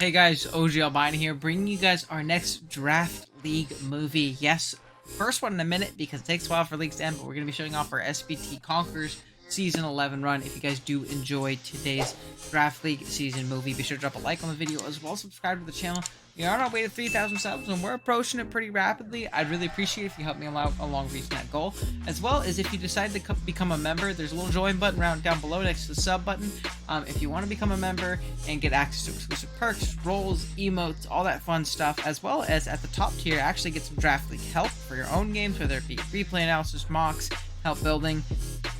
Hey guys, OG Albino here, bringing you guys our next Draft League movie. Yes, first one in a minute because it takes a while for leagues to end, but we're going to be showing off our SBT Conquerors Season 11 run. If you guys do enjoy today's Draft League season movie, be sure to drop a like on the video as well as subscribe to the channel. We are on our way to 3,000 subs and we're approaching it pretty rapidly. I'd really appreciate if you help me along reaching that goal, as well as if you decide to become a member. There's a little join button down below next to the sub button. If you want to become a member and get access to exclusive perks, roles, emotes, all that fun stuff, as well as at the top tier actually get some Draft League help for your own games, whether it be replay analysis, mocks, help building.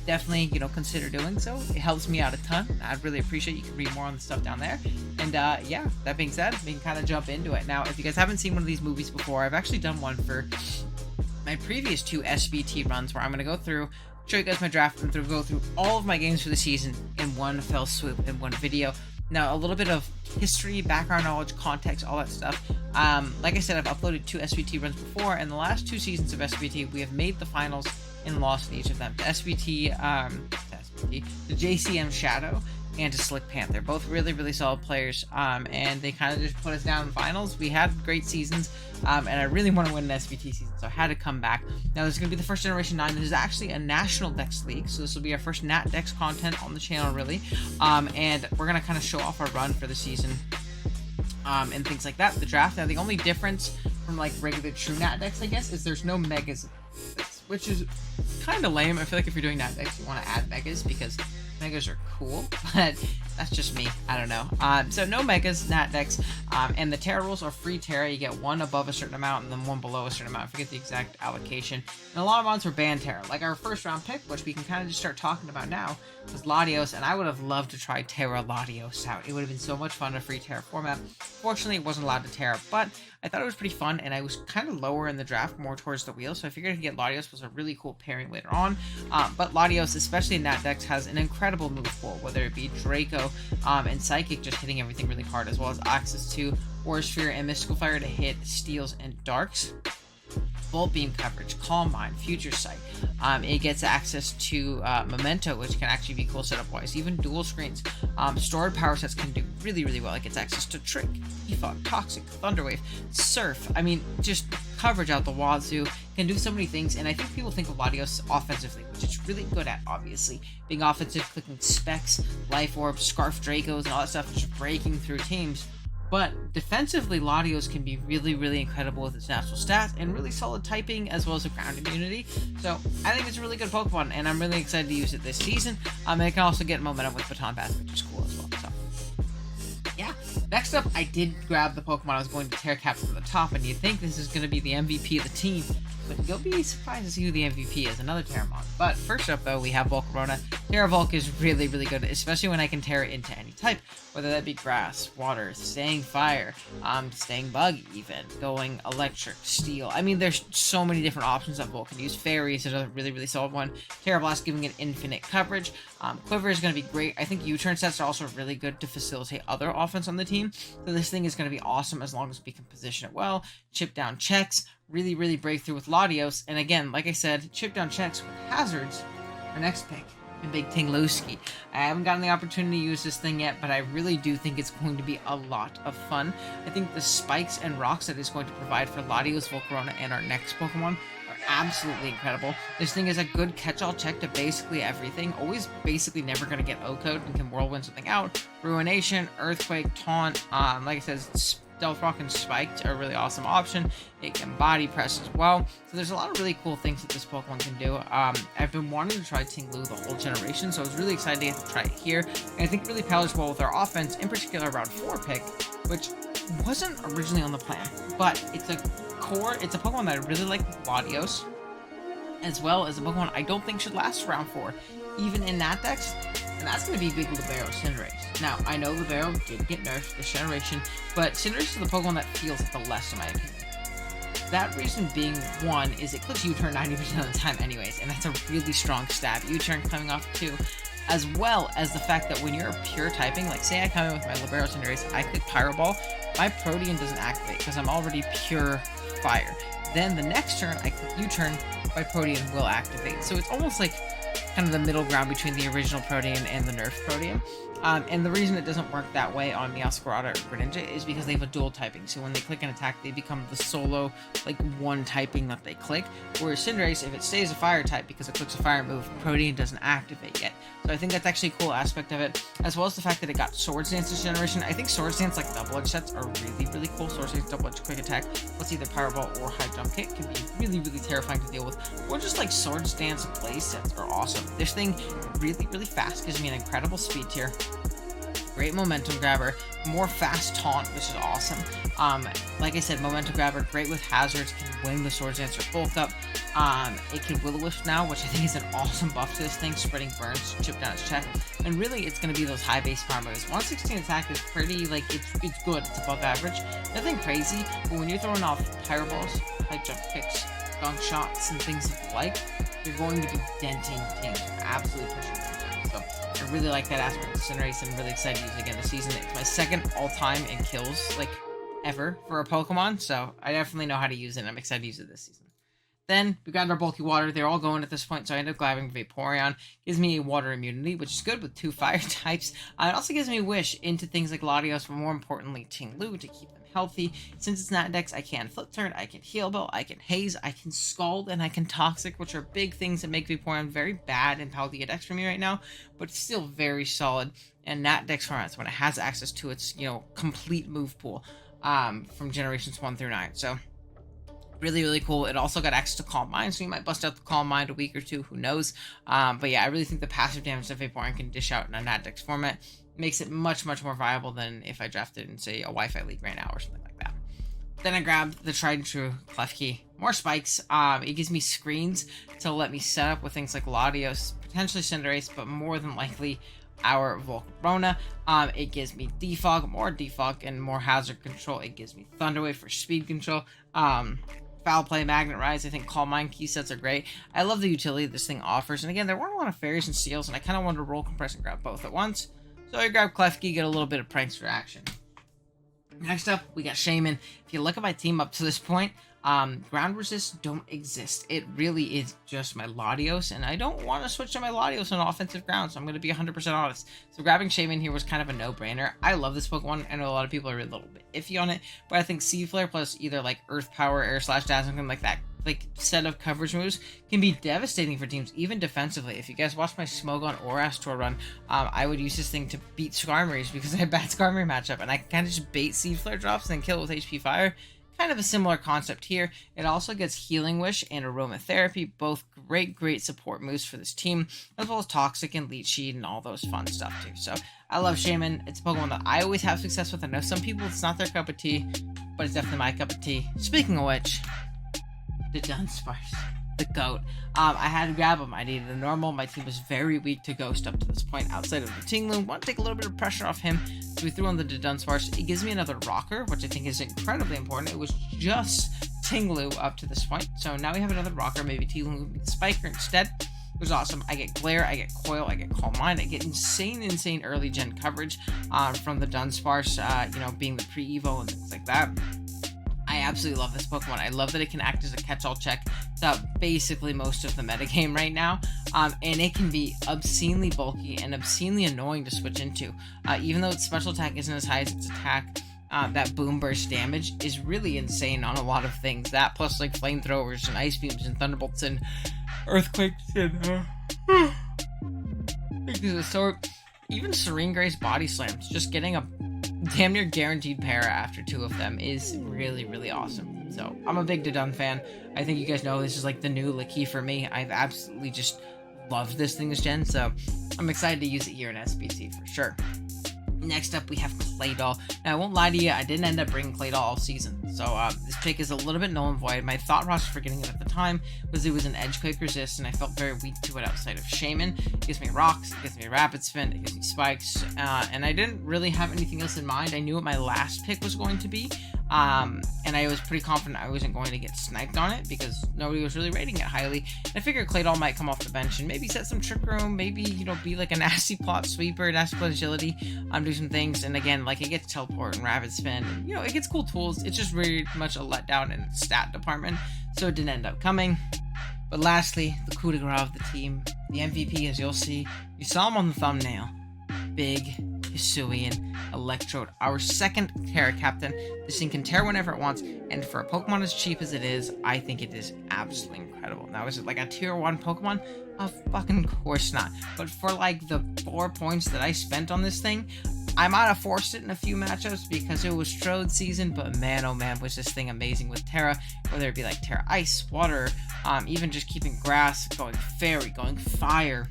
Definitely, consider doing so. It helps me out a ton. I'd really appreciate you can read more on the stuff down there. And yeah, that being said, we can kind of jump into it. Now, if you guys haven't seen one of these movies before, I've actually done one for my previous two SBT runs where I'm going to go through, show you guys my draft, and go through all of my games for the season in one fell swoop, in one video. Now, a little bit of history, background knowledge, context, all that stuff. Like I said, I've uploaded two SBT runs before, and the last two seasons of SBT, we have made the finals and lost in each of them. The JCM Shadow and to Slick Panther, both really solid players, and they kind of just put us down in finals. We had great seasons, and I really want to win an SBT season, so I had to come back. Now, this is going to be the first Generation 9. This is actually a National Dex League, so this will be our first Nat Dex content on the channel, really, and we're going to kind of show off our run for the season, and things like that. The draft, now the only difference from like regular true Nat Dex, I guess, is there's no Megas, which is kind of lame. I feel like if you're doing Nat Dex, you want to add Megas because Megas are cool, but that's just me. I don't know. So no Megas, Nat Dex, and the Terra rules are free Terra. You get one above a certain amount and then one below a certain amount. I forget the exact allocation. And a lot of mods were banned Terra. Like our first round pick, which we can kind of just start talking about now, was Latios, and I would have loved to try Terra Latios out. It would have been so much fun in a free Terra format. Fortunately, it wasn't allowed to Terra, but I thought it was pretty fun, and I was kind of lower in the draft, more towards the wheel, so I figured to get Latios was a really cool pairing later on. But Latios, especially in Nat Dex, has an incredible move pool, whether it be Draco and Psychic just hitting everything really hard, as well as access to Aura Sphere and Mystical Fire to hit Steals and Darks. Bolt Beam coverage, Calm Mind, Future Sight. It gets access to Memento, which can actually be cool setup wise. Even dual screens. Stored power sets can do really well. It gets access to Trick, Defog, Toxic, Thunderwave, Surf. I mean, just coverage out the wazoo. Can do so many things, and I think people think of Latios offensively, which it's really good at, obviously. Being offensive, clicking Specs, Life Orbs, Scarf Dracos, and all that stuff, just breaking through teams. But defensively, Latios can be really incredible with its natural stats and really solid typing as well as a ground immunity. So I think it's a really good Pokemon, and I'm really excited to use it this season. And it can also get momentum with Baton Pass, which is cool as well. So yeah. Next up, I did grab the Pokemon I was going to Terra Capture from the top, and you think this is going to be the MVP of the team, but you'll be surprised to see who the MVP is, another Terramon. But first up, though, we have Volcarona. Terra Volk is really good, especially when I can Terra into any type, whether that be Grass, Water, Staying Fire, Staying Bug even, going Electric, Steel. I mean, there's so many different options that Volk can use. Fairy is another really solid one. Terra Blast giving it infinite coverage. Quiver is going to be great. I think U-turn sets are also really good to facilitate other offense on the team. So this thing is going to be awesome as long as we can position it well. Chip down checks, really breakthrough with Latios. And again, like I said, chip down checks with hazards. Our next pick, and Big Tinglowski. I haven't gotten the opportunity to use this thing yet, but I really do think it's going to be a lot of fun. I think the spikes and rocks that it's going to provide for Latios, Volcarona, and our next Pokemon are absolutely incredible. This thing is a good catch-all check to basically everything. Always basically never going to get O-Code and can Whirlwind something out. Ruination, Earthquake, Taunt, like I said, Stealth Rock and Spiked are a really awesome option. It can Body Press as well. So there's a lot of really cool things that this Pokemon can do. I've been wanting to try Tinglu the whole generation, so I was really excited to get to try it here. And I think it really powers well with our offense, in particular round 4 pick, which wasn't originally on the plan, but it's a Pokemon that I really like with Latios, as well as a Pokemon I don't think should last round 4, even in Nat Dex, and that's going to be Big Libero Cinderace. Now, I know Libero did get nerfed this generation, but Cinderace is the Pokemon that feels like the less in my opinion. That reason being, one, is it clicks U-turn 90% of the time anyways, and that's a really strong stab. U-turn coming off 2, as well as the fact that when you're a pure typing, like say I come in with my Libero Cinderace, I click Pyro Ball, my Protean doesn't activate because I'm already pure fire. Then the next turn, I click U-turn, my Protean will activate. So it's almost like kind of the middle ground between the original Protean and the nerfed Protean. And the reason it doesn't work that way on Meowscarada or Greninja is because they have a dual typing. So when they click an attack, they become the solo, like, one typing that they click. Whereas Cinderace, if it stays a fire type because it clicks a fire move, Protean doesn't activate yet. So I think that's actually a cool aspect of it, as well as the fact that it got Swords Dance this generation. I think Swords Dance, like, double edge sets are really, really cool. Swords Dance, double edge quick attack, plus either Power Ball or High Jump Kick can be really, really terrifying to deal with. Or just like Swords Dance play sets are awesome. This thing really, really fast, gives me an incredible speed tier. Great momentum grabber, more fast taunt, which is awesome. Like I said, momentum grabber, great with hazards, can win the Swords Dance or bulk up. It can Will-O-Wisp now, which I think is an awesome buff to this thing, spreading burns, chip down its check. And really, it's going to be those high base power moves. 116 attack is pretty, like, it's good, it's above average. Nothing crazy, but when you're throwing off Pyro Balls, high jump kicks, gunk shots, and things of the like, you're going to be denting teams, absolutely pushing them down. So I really like that aspect of Cinderace, and I'm really excited to use it again this season. It's my second all-time in kills, like, ever for a Pokemon, so I definitely know how to use it, and I'm excited to use it this season. Then we got our bulky water. They're all going at this point, so I ended up grabbing Vaporeon. Gives me a water immunity, which is good with 2 fire types. It also gives me Wish into things like Latios, but more importantly, Tinglu to keep them healthy. Since it's not Dex, I can Flip Turn, I can Heal Bell, I can Haze, I can Scald, and I can Toxic, which are big things that make Vaporeon very bad in Paldea Dex for me right now, but still very solid. And Nat Dex formats when it has access to its, complete move pool from generations 1 through 9. So really, really cool. It also got access to Calm Mind, so you might bust out the Calm Mind a week or two, who knows. But yeah, I really think the passive damage that Vaporeon can dish out in a Nat Dex format makes it much, much more viable than if I drafted in, say, a Wi-Fi League right now or something like that. Then I grabbed the tried and true Klefki. More spikes. It gives me screens to let me set up with things like Latios, potentially Cinderace, but more than likely our Volcarona. It gives me Defog, more Defog, and more hazard control. It gives me Thunder Wave for speed control. Foul Play, Magnet Rise, I think Calm Mind key sets are great. I love the utility this thing offers, and again, there weren't a lot of fairies and seals, and I kind of wanted to roll, compress, and grab both at once. So I grabbed Klefki, get a little bit of prankster action. Next up, we got Shaman. If you look at my team up to this point, ground resists don't exist. It really is just my Latios, and I don't want to switch to my Latios on offensive ground, so I'm going to be 100% honest. So grabbing Shaman here was kind of a no-brainer. I love this Pokemon. I know a lot of people are a little bit iffy on it, but I think Sea Flare plus either like Earth Power, Air Slash, Dazzle, something like that, like set of coverage moves can be devastating for teams, even defensively. If you guys watch my Smogon Oras tour run, I would use this thing to beat Skarmories because I have bad Skarmory matchup, and I can kind of just bait Sea Flare drops and then kill it with HP Fire. Kind of a similar concept here. It also gets Healing Wish and Aromatherapy, both great support moves for this team, as well as Toxic and Leech Seed and all those fun stuff too. So I love Shaman. It's a Pokemon that I always have success with. I know some people it's not their cup of tea, but it's definitely my cup of tea. Speaking of which, the Dunsparce, the GOAT. I had to grab him. I needed a normal. My team was very weak to Ghost up to this point outside of the Tinglu. Want to take a little bit of pressure off him, so we threw on the Dunsparce. It gives me another Rocker, which I think is incredibly important. It was just Tinglu up to this point, so now we have another Rocker. Maybe Tinglu Spiker instead. It was awesome. I get Glare, I get Coil, I get Calm Mind, I get insane early gen coverage from the Dunsparce, being the pre-evo and things like that. I absolutely love this Pokemon. I love that it can act as a catch-all check to basically most of the metagame right now, and it can be obscenely bulky and obscenely annoying to switch into. Even though its special attack isn't as high as its attack, that boom burst damage is really insane on a lot of things. That plus like flamethrowers and ice beams and thunderbolts and earthquakes and things of the sort. Even Serene Grace body slams, just getting a damn near guaranteed para after 2 of them is really awesome. So I'm a big Dodun fan. I think you guys know this is like the new Licky for me. I've absolutely just loved this thing this gen, so I'm excited to use it here in SBT for sure. Next up, we have Claydol. Now, I won't lie to you, I didn't end up bringing Claydol all season, so this pick is a little bit null and void. My thought process for getting it at the time was it was an Edge Quake resist, and I felt very weak to it outside of Shaman. It gives me Rocks, it gives me Rapid Spin, it gives me Spikes, and I didn't really have anything else in mind. I knew what my last pick was going to be, and I was pretty confident I wasn't going to get sniped on it because nobody was really rating it highly. And I figured Claydol might come off the bench and maybe set some Trick Room, maybe, be like a nasty plot sweeper, nasty plot agility, do some things. And again, like, it gets Teleport and Rapid Spin, and, it gets cool tools. It's just very much a letdown in the stat department, so it didn't end up coming. But lastly, the coup de grace of the team, the MVP, as you'll see, you saw him on the thumbnail. Big Hisuian Electrode, our second Terra Captain. This thing can tear whenever it wants, and for a Pokemon as cheap as it is, I think it is absolutely incredible. Now, is it like a tier 1 Pokemon? Of fucking course not. But for like the 4 points that I spent on this thing, I might have forced it in a few matchups because it was Trode season, but man, oh man, was this thing amazing with Terra, whether it be like Terra Ice, Water, even just keeping Grass, going Fairy, going Fire.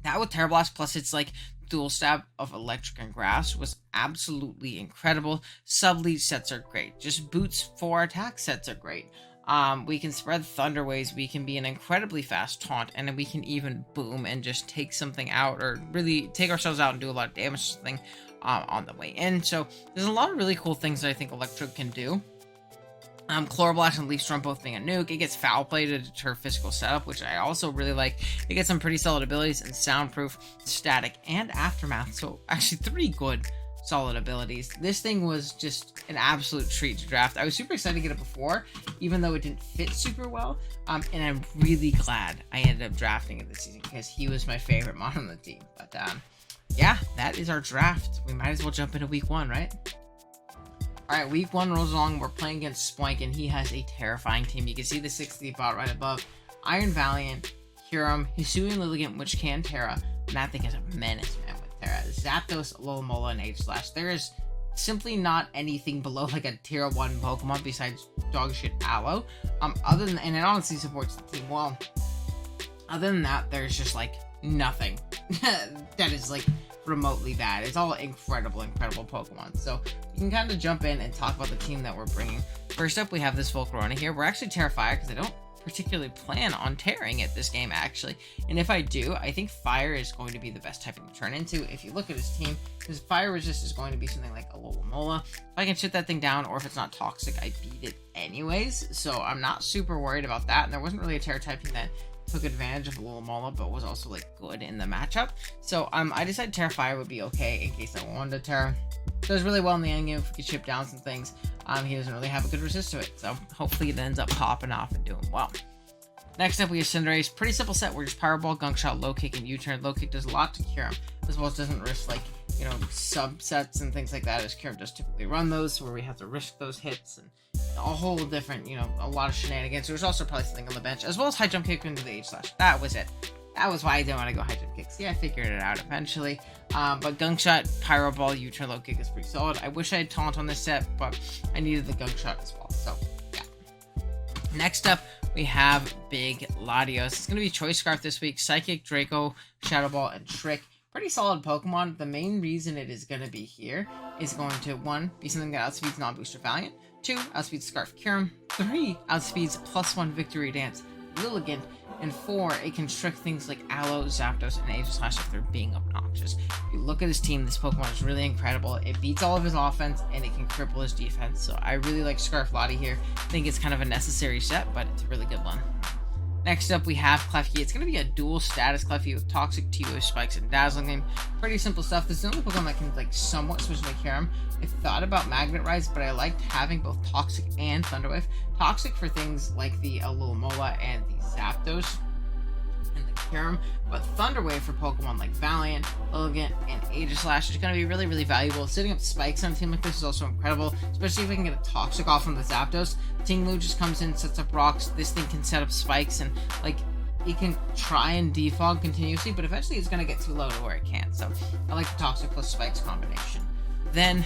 That with Terra Blast, plus its like dual stab of Electric and Grass was absolutely incredible. Sub-lead sets are great. Just Boots 4 attack sets are great. We can spread Thunder Waves, we can be an incredibly fast taunt, and then we can even boom and just take something out, or really take ourselves out and do a lot of damage to something on the way in. So there's a lot of really cool things that I think Electrode can do. Chloroblast and Leaf Storm both being a nuke. It gets Foul Play to deter physical setup, which I also really like. It gets some pretty solid abilities in Soundproof, Static, and Aftermath. So actually 3 good solid abilities. This thing was just an absolute treat to draft. I was super excited to get it before, even though it didn't fit super well. And I'm really glad I ended up drafting it this season because he was my favorite mod on the team. But yeah, that is our draft. We might as well jump into week 1, right? Alright, week 1 rolls along. We're playing against Spoink, and he has a terrifying team. You can see the 60 bot right above. Iron Valiant, Kyurem, Hisuian Lilligant, which can Terra, and that thing is a menace, man. Terra, Zapdos, Alomola, and H-Slash. There is simply not anything below like a tier 1 Pokemon besides dogshit Aloe. Other than, and it honestly supports the team well. Other than that, there's just like nothing that is like remotely bad. It's all incredible Pokemon. So you can kind of jump in and talk about the team that we're bringing. First up, we have this Volcarona here. We're actually Terrafire because I don't particularly plan on tearing it this game, actually, and if I do, I think Fire is going to be the best typing to turn into. If you look at his team, his Fire Resist is going to be something like a Alomola. If I can shit that thing down, or if it's not toxic, I beat it anyways, so I'm not super worried about that. And there wasn't really a Terra typing that took advantage of Alomola, but was also like good in the matchup. So I decided Terra Fire would be okay in case I wanted to Terra. Does really well in the end game if we could chip down some things. He doesn't really have a good resist to it, so hopefully it ends up popping off and doing well. Next up, we have Cinderace. Pretty simple set. We're just Power Ball, Gunk Shot, Low Kick, and U-Turn. Low Kick does a lot to Kyurem, as well as doesn't risk, like, you know, subsets and things like that, as Kyurem does typically run those, where we have to risk those hits, and a whole different, you know, a lot of shenanigans. There's also probably something on the bench, as well as High Jump Kick into the H-Slash. That was it. That was why I didn't want to go High Jump Kick. See, I figured it out eventually. But Gunk Shot, Pyro Ball, U-Turn, Low Kick is pretty solid. I wish I had Taunt on this set, but I needed the Gunk Shot as well. So, yeah. Next up, we have Big Latios. It's going to be Choice Scarf this week. Psychic, Draco, Shadow Ball, and Trick. Pretty solid Pokemon. The main reason it is going to be here is going to, 1, be something that outspeeds non-booster Valiant. 2, outspeeds Scarf Kyurem. 3, outspeeds +1 Victory Dance Lilligant. And 4, it can trick things like Aloe, Zapdos, and H-Slash if they're being obnoxious. If you look at his team, this Pokemon is really incredible. It beats all of his offense, and it can cripple his defense. So I really like Scarf Lottie here. I think it's kind of a necessary set, but it's a really good one. Next up, we have Klefki. It's going to be a dual status Klefki with Toxic, T-Wave, Spikes, and Dazzling Gleam. Pretty simple stuff. This is the only Pokemon that can like somewhat switch my Kyurem. I thought about Magnet Rise, but I liked having both Toxic and Thunder Wave. Toxic for things like the Alomola and the Zapdos and the Kyurem, but Thunder Wave for Pokemon like Valiant, Lilligant, and Aegislash is going to be really, really valuable. Setting up Spikes on a team like this is also incredible, especially if we can get a Toxic off from the Zapdos. Tinglu just comes in, sets up rocks. This thing can set up Spikes, and like it can try and defog continuously, but eventually it's going to get too low to where it can't. So I like the Toxic plus Spikes combination. Then,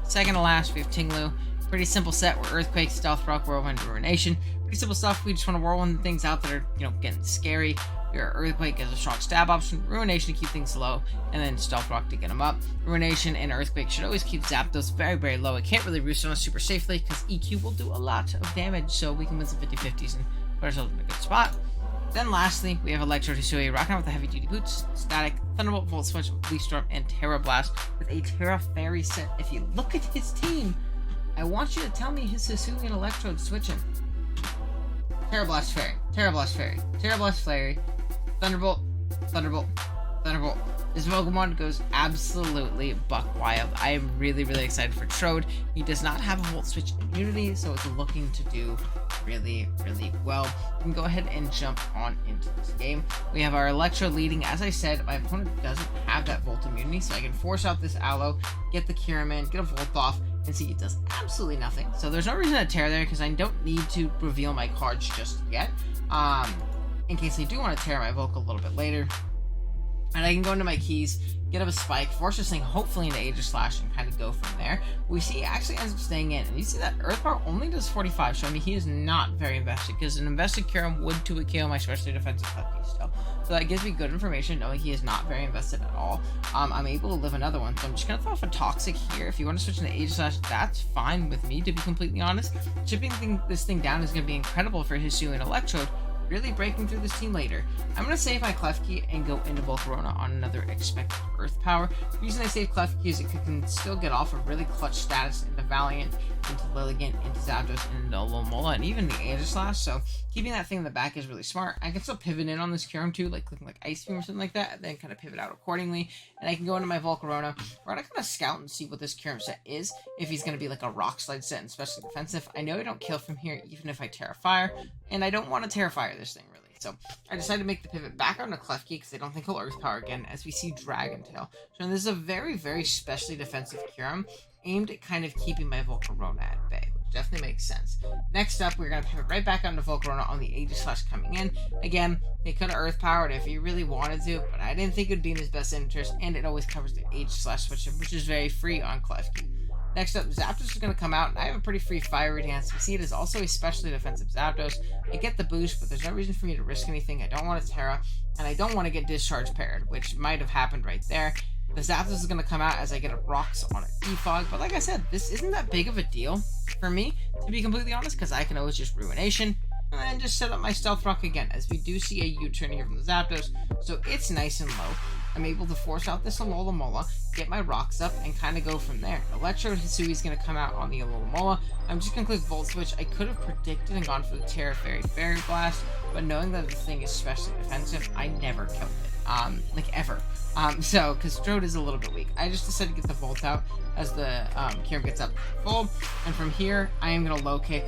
second to last, we have Tinglu. Pretty simple set. We're Earthquake, Stealth Rock, Whirlwind, Ruination. Pretty simple stuff. We just want to whirlwind things out that are, you know, getting scary. Your Earthquake is a strong stab option, Ruination to keep things low, and then Stealth Rock to get them up. Ruination and Earthquake should always keep Zapdos very, very low. It can't really roost on us super safely because EQ will do a lot of damage, so we can win some 50-50s and put ourselves in a good spot. Then lastly, we have Electrode Hisui rocking out with the heavy duty boots, Static, Thunderbolt, Volt Switch, Leaf Storm, and Terra Blast with a Terra Fairy set. If you look at his team, I want you to tell me his Hisuian Electrode switching. Terra Blast Fairy, Terra Blast Fairy, Terra Blast Fairy, Thunderbolt, Thunderbolt, Thunderbolt. This Pokemon goes absolutely buck wild. I am really, really excited for Trode. He does not have a Volt Switch immunity, so it's looking to do really, really well. We can go ahead and jump on into this game. We have our Electrode leading. As I said, my opponent doesn't have that Volt immunity, so I can force out this Aloe, get the Kyurem in, get a Volt off, and see it does absolutely nothing. So there's no reason to tear there, because I don't need to reveal my cards just yet. In case I do want to tear my Volk a little bit later. And I can go into my keys, get up a Spike, force this thing hopefully into Aegis Slash, and kind of go from there. We see he actually ends up staying in, and you see that Earth Power only does 45, showing me he is not very invested, because an invested Kyurem would 2-hit KO my specially defensive Klefki still. So that gives me good information, knowing he is not very invested at all. I'm able to live another one, so I'm just going to throw off a Toxic here. If you want to switch into Aegis Slash, that's fine with me, to be completely honest. Chipping this thing down is going to be incredible for Hisuian Electrode, really breaking through this team later. I'm going to save my Klefki and go into Volcarona on another expected Earth Power. The reason I save Klefki is it can still get off a really clutch status into Valiant, into Lilligant, into Zapdos, into Alomola, and even the Aegis Slash, so keeping that thing in the back is really smart. I can still pivot in on this Kyurem too, like clicking like Ice Beam or something like that, and then kind of pivot out accordingly, and I can go into my Volcarona. We're going to kind of scout and see what this Kyurem set is, if he's going to be like a Rock Slide set and especially defensive. I know I don't kill from here even if I Terra Fire, and I don't want to Terra Fire this thing really. So I decided to make the pivot back onto Klefki because I don't think he'll Earth Power again, as we see Dragon Tail. So this is a very, very specially defensive Kyurem aimed at kind of keeping my Volcarona at bay, which definitely makes sense. Next up, we're going to pivot right back onto Volcarona on the Aegis Slash coming in. Again, they could have Earth Powered if he really wanted to, but I didn't think it would be in his best interest, and it always covers the Aegis Slash switch, which is very free on Klefki. Next up, Zapdos is going to come out, and I have a pretty free Fiery Dance. We see it is also a specially defensive Zapdos. I get the boost, but there's no reason for me to risk anything. I don't want to Terra, and I don't want to get Discharge paired, which might have happened right there. The Zapdos is going to come out as I get a Rocks on an E-Fog, but like I said, this isn't that big of a deal for me, to be completely honest, because I can always just Ruination, and then just set up my Stealth Rock again, as we do see a U-turn here from the Zapdos, so it's nice and low. I'm able to force out this Alomola, get my Rocks up, and kind of go from there. Electrode Hisui is going to come out on the Alomola. I'm just going to click Volt Switch. I could have predicted and gone for the Terra Fairy Fairy Blast, but knowing that the thing is specially defensive, I never killed it. Like ever. So, because Trode is a little bit weak. I just decided to get the Volt out as the Kyurem gets up full, and from here, I am going to low kick.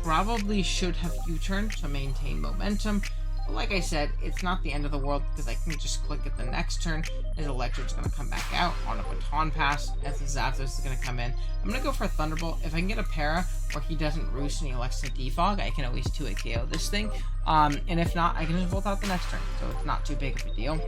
Probably should have U-turned to maintain momentum. But like I said, it's not the end of the world because I can just click at the next turn as Electrode's going to come back out on a Baton Pass as the Zapdos is going to come in. I'm going to go for a Thunderbolt. If I can get a Para where he doesn't roost and he elects to defog, I can at least 2-hit KO this thing. And if not, I can just Volt out the next turn, so it's not too big of a deal.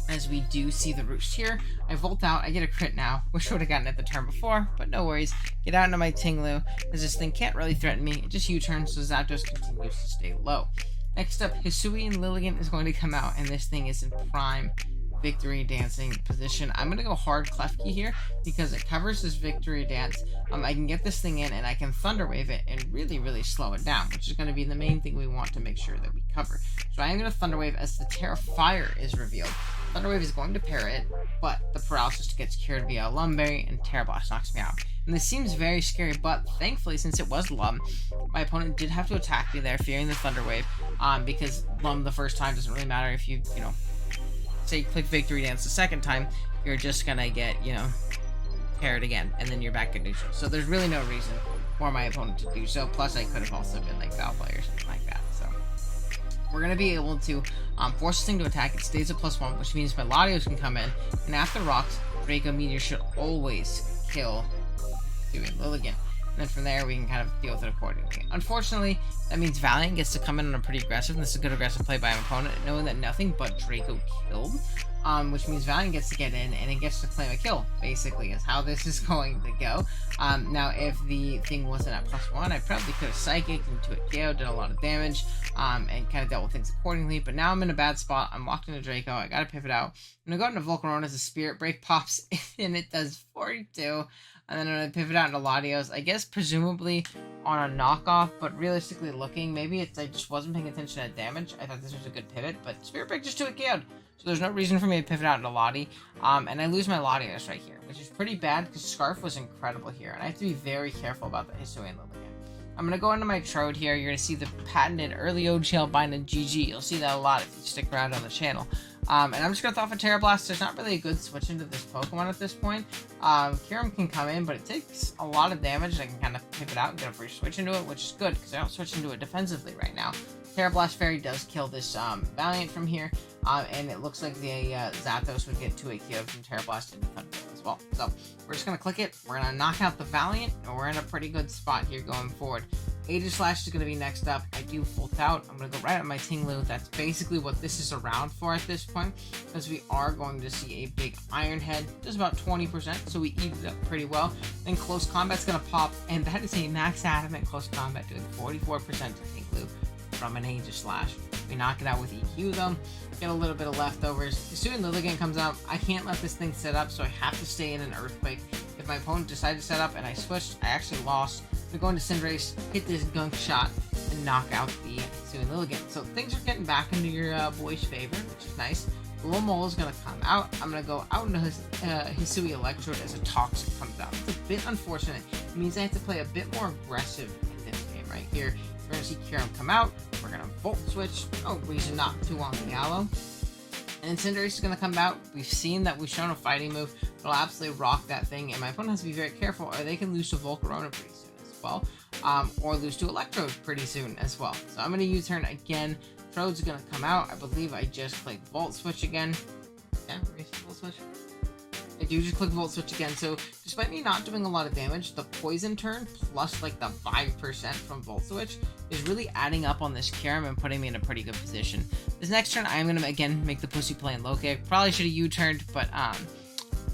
As we do see the roost here, I Volt out, I get a crit now, which would have gotten it the turn before, but no worries. Get out into my Tinglu, as this thing can't really threaten me. It just U-turns, so Zapdos continues to stay low. Next up, Hisuian Lilligant is going to come out, and this thing is in prime Victory Dancing position. I'm going to go hard Klefki here because it covers this Victory Dance. I can get this thing in, and I can Thunder Wave it and really, really slow it down, which is going to be the main thing we want to make sure that we cover. So I am going to Thunder Wave as the Terra Fire is revealed. Thunder Wave is going to pair it, but the paralysis gets cured via Lumberry, and Terra Blast knocks me out. And this seems very scary, but thankfully, since it was Lum, my opponent did have to attack me there, fearing the Thunder Wave, because Lum the first time doesn't really matter. If you say click Victory Dance the second time, you're just gonna get, parried again, and then you're back at neutral. So there's really no reason for my opponent to do so. Plus, I could have also been like Foul Play or something like that. So we're gonna be able to force this thing to attack. It stays at +1, which means my Latios can come in, and after Rocks, Draco Meteor should always kill Lilligant. And then from there, we can kind of deal with it accordingly. Unfortunately, that means Valiant gets to come in on a pretty aggressive, and this is a good aggressive play by an opponent, knowing that nothing but Draco killed, which means Valiant gets to get in, and it gets to claim a kill, basically, is how this is going to go. Now, if the thing wasn't at +1, I probably could have Psychic into it KO, did a lot of damage, and kind of dealt with things accordingly, but now I'm in a bad spot. I'm locked into Draco. I gotta pivot out. I'm gonna go into Volcarona as a Spirit Break pops, and it does 42. And then I'm going to pivot out into Latios, I guess presumably on a knockoff, but realistically looking, maybe I just wasn't paying attention to damage. I thought this was a good pivot, but Spirit Break just 2-hit KO'd. So there's no reason for me to pivot out into Lottie. And I lose my Latios right here, which is pretty bad because Scarf was incredible here. And I have to be very careful about the Hisuian Lilligant. I'm going to go into my Trode here. You're going to see the patented early OGL bind and GG. You'll see that a lot if you stick around on the channel. And I'm just going to throw off a Terra Blast. There's not really a good switch into this Pokemon at this point. Kyurem can come in, but it takes a lot of damage. I can kind of pick it out and get a free switch into it, which is good because I don't switch into it defensively right now. Terra Blast Fairy does kill this Valiant from here, and it looks like the Zapdos would get 2 KO from Terra Blast into Thunderbolt as well. So we're just going to click it, we're going to knock out the Valiant, and we're in a pretty good spot here going forward. Aegislash is going to be next up. I do full out. I'm going to go right at my Tinglu. That's basically what this is around for at this point, because we are going to see a big Iron Head, just about 20%, so we eat it up pretty well. Then Close Combat's going to pop, and that is a Max Adamant Close Combat doing 44% to Tinglu from an Aegislash. We knock it out with EQ though, get a little bit of leftovers. As soon as Lilligant comes out, I can't let this thing set up, so I have to stay in an Earthquake. If my opponent decided to set up and I switched, I actually lost. I'm going to Cinderace, hit this Gunk Shot, and knock out the Hisuian Lilligant. So things are getting back into your boy's favor, which is nice. Lomole is going to come out. I'm going to go out into Hisuian Electrode as a Toxic comes out. It's a bit unfortunate. It means I have to play a bit more aggressive in this game right here. We're going to see Kyurem come out. We're going to Volt Switch. No reason not to on the Aloe. And Cinderace is going to come out. We've seen that we've shown a fighting move. It'll absolutely rock that thing. And my opponent has to be very careful, or they can lose to Volcarona pretty soon as well. Or lose to Electrode pretty soon as well. So I'm going to U-turn again. Trode's going to come out. I believe I just clicked Volt Switch again. Yeah, we're going to Volt Switch. I do just click Volt Switch again, so despite me not doing a lot of damage, the Poison turn plus like the 5% from Volt Switch is really adding up on this Kyurem and putting me in a pretty good position. This next turn, I am going to again make the pussy play in low kick. Probably should have U-turned, but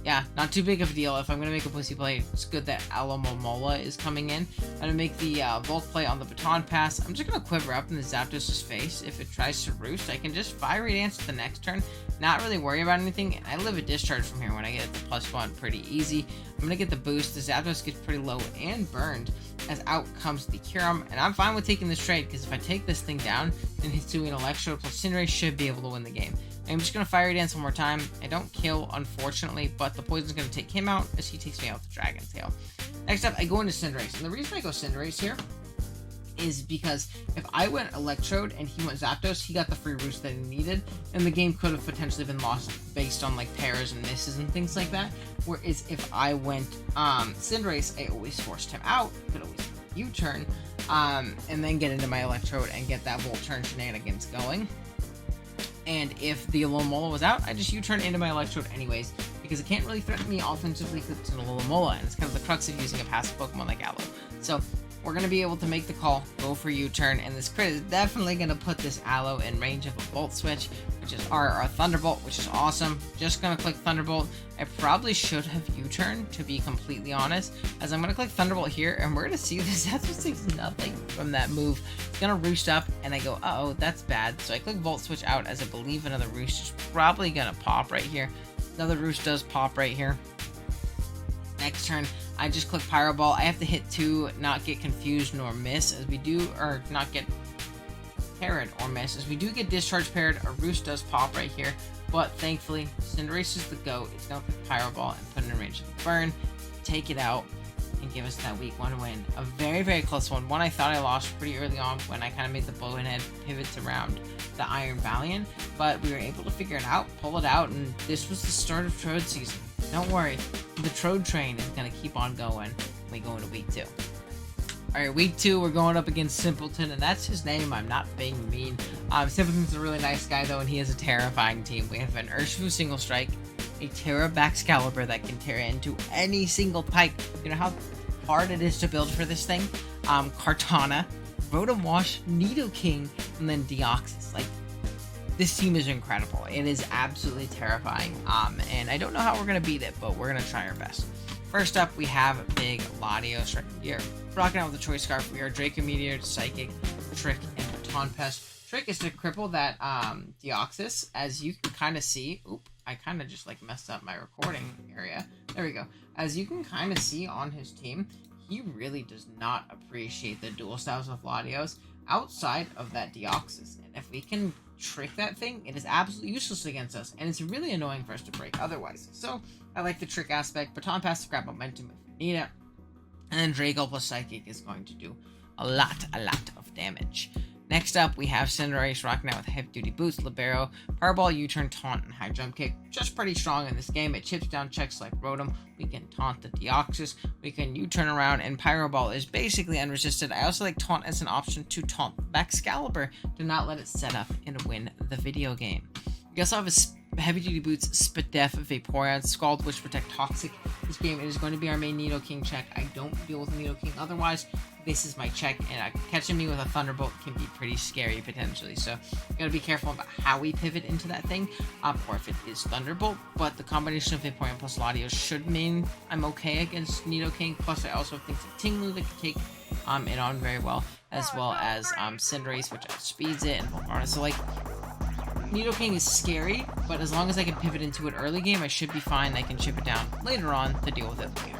yeah, not too big of a deal. If I'm going to make a pussy play, it's good that Alomomola is coming in. I'm going to make the Volt play on the Baton Pass. I'm just going to Quiver up in the Zapdos' face. If it tries to roost, I can just Fiery Dance the next turn, not really worry about anything, and I live a Discharge from here when I get it to +1 pretty easy. I'm going to get the boost. The Zapdos gets pretty low and burned, as out comes the Kyurem, and I'm fine with taking this trade, because if I take this thing down, then Hisuian Electrode plus Cinderace should be able to win the game. I'm just going to Fiery Dance one more time. I don't kill, unfortunately, but the Poison's going to take him out as he takes me out with the Dragon Tail. Next up, I go into Cinderace, and the reason I go Cinderace here is because if I went Electrode and he went Zapdos, he got the free roost that he needed, and the game could have potentially been lost based on like pairs and misses and things like that. Whereas if I went Cinderace, I always forced him out, could always U-turn, and then get into my Electrode and get that Volt turn shenanigans going. And if the Alomomola was out, I just U-turn into my Electrode anyways, because it can't really threaten me offensively because it's an Alomomola, and it's kind of the crux of using a passive Pokemon like Aloe. So we're going to be able to make the call, go for U-turn, and this crit is definitely going to put this Aloe in range of a Volt Switch, which is our Thunderbolt, which is awesome. Just going to click Thunderbolt. I probably should have U-turned, to be completely honest, as I'm going to click Thunderbolt here, and we're going to see this Zapdos takes nothing from that move. It's going to roost up, and I go, uh-oh, that's bad. So I click Volt Switch out, as I believe another roost is probably going to pop right here. Another roost does pop right here. Next turn, I just click Pyro Ball. I have to hit 2, not get confused nor miss, as we do, or not get parried or miss, as we do get Discharge parried. A Roost does pop right here, but thankfully, Cinderace is the GOAT. It's going to click Pyro Ball and put it in range of the burn, take it out, and give us that week 1 win. A very, very close one. One I thought I lost pretty early on when I kind of made the bow and head pivots around the Iron Valiant, but we were able to figure it out, pull it out, and this was the start of Trode season. Don't worry, the Trode train is going to keep on going when we go into week 2. Alright, week 2, we're going up against Simpleton, and that's his name. I'm not being mean. Simpleton's a really nice guy, though, and he has a terrifying team. We have an Urshifu Single Strike, a Terra Baxcalibur that can tear into any single type. You know how hard it is to build for this thing? Kartana, Rotom Wash, Nidoking, and then Deoxys. Like, this team is incredible. It is absolutely terrifying, and I don't know how we're going to beat it, but we're going to try our best. First up, we have Big Latios right here. Rocking out with the Choice Scarf, we are Draco Meteor, Psychic, Trick, and Baton Pest. Trick is to cripple that Deoxys, as you can kind of see. Oop, I kind of just like messed up my recording area. There we go. As you can kind of see on his team, he really does not appreciate the dual styles of Latios outside of that Deoxys. And if we can trick that thing, it is absolutely useless against us, and it's really annoying for us to break otherwise. So I like the trick aspect. Baton Pass to grab momentum if we need it, and then Draco plus Psychic is going to do a lot of damage. Next up, we have Cinderace rocking out with Heavy Duty Boots, Libero, Powerball, U-Turn, Taunt, and High Jump Kick. Just pretty strong in this game. It chips down checks like Rotom. We can Taunt the Deoxys. We can U-Turn around, and Pyro Ball is basically unresisted. I also like Taunt as an option to taunt Excalibur to not let it set up and win the video game. We also have a Heavy Duty Boots, Spadef, Vaporeon, Scald, Wish, Protect, Toxic. This game, it is going to be our main Nidoking check. I don't deal with Nidoking otherwise. This is my check, and catching me with a Thunderbolt can be pretty scary potentially. So you gotta be careful about how we pivot into that thing, or if it is Thunderbolt. But the combination of Vaporeon plus Latios should mean I'm okay against Nidoking. Plus, I also think it's a Tinglu that can take it on very well as Cinderace, which outspeeds it, and Volcarona. So like, Nidoking is scary, but as long as I can pivot into it early game, I should be fine. I can chip it down later on to deal with it later.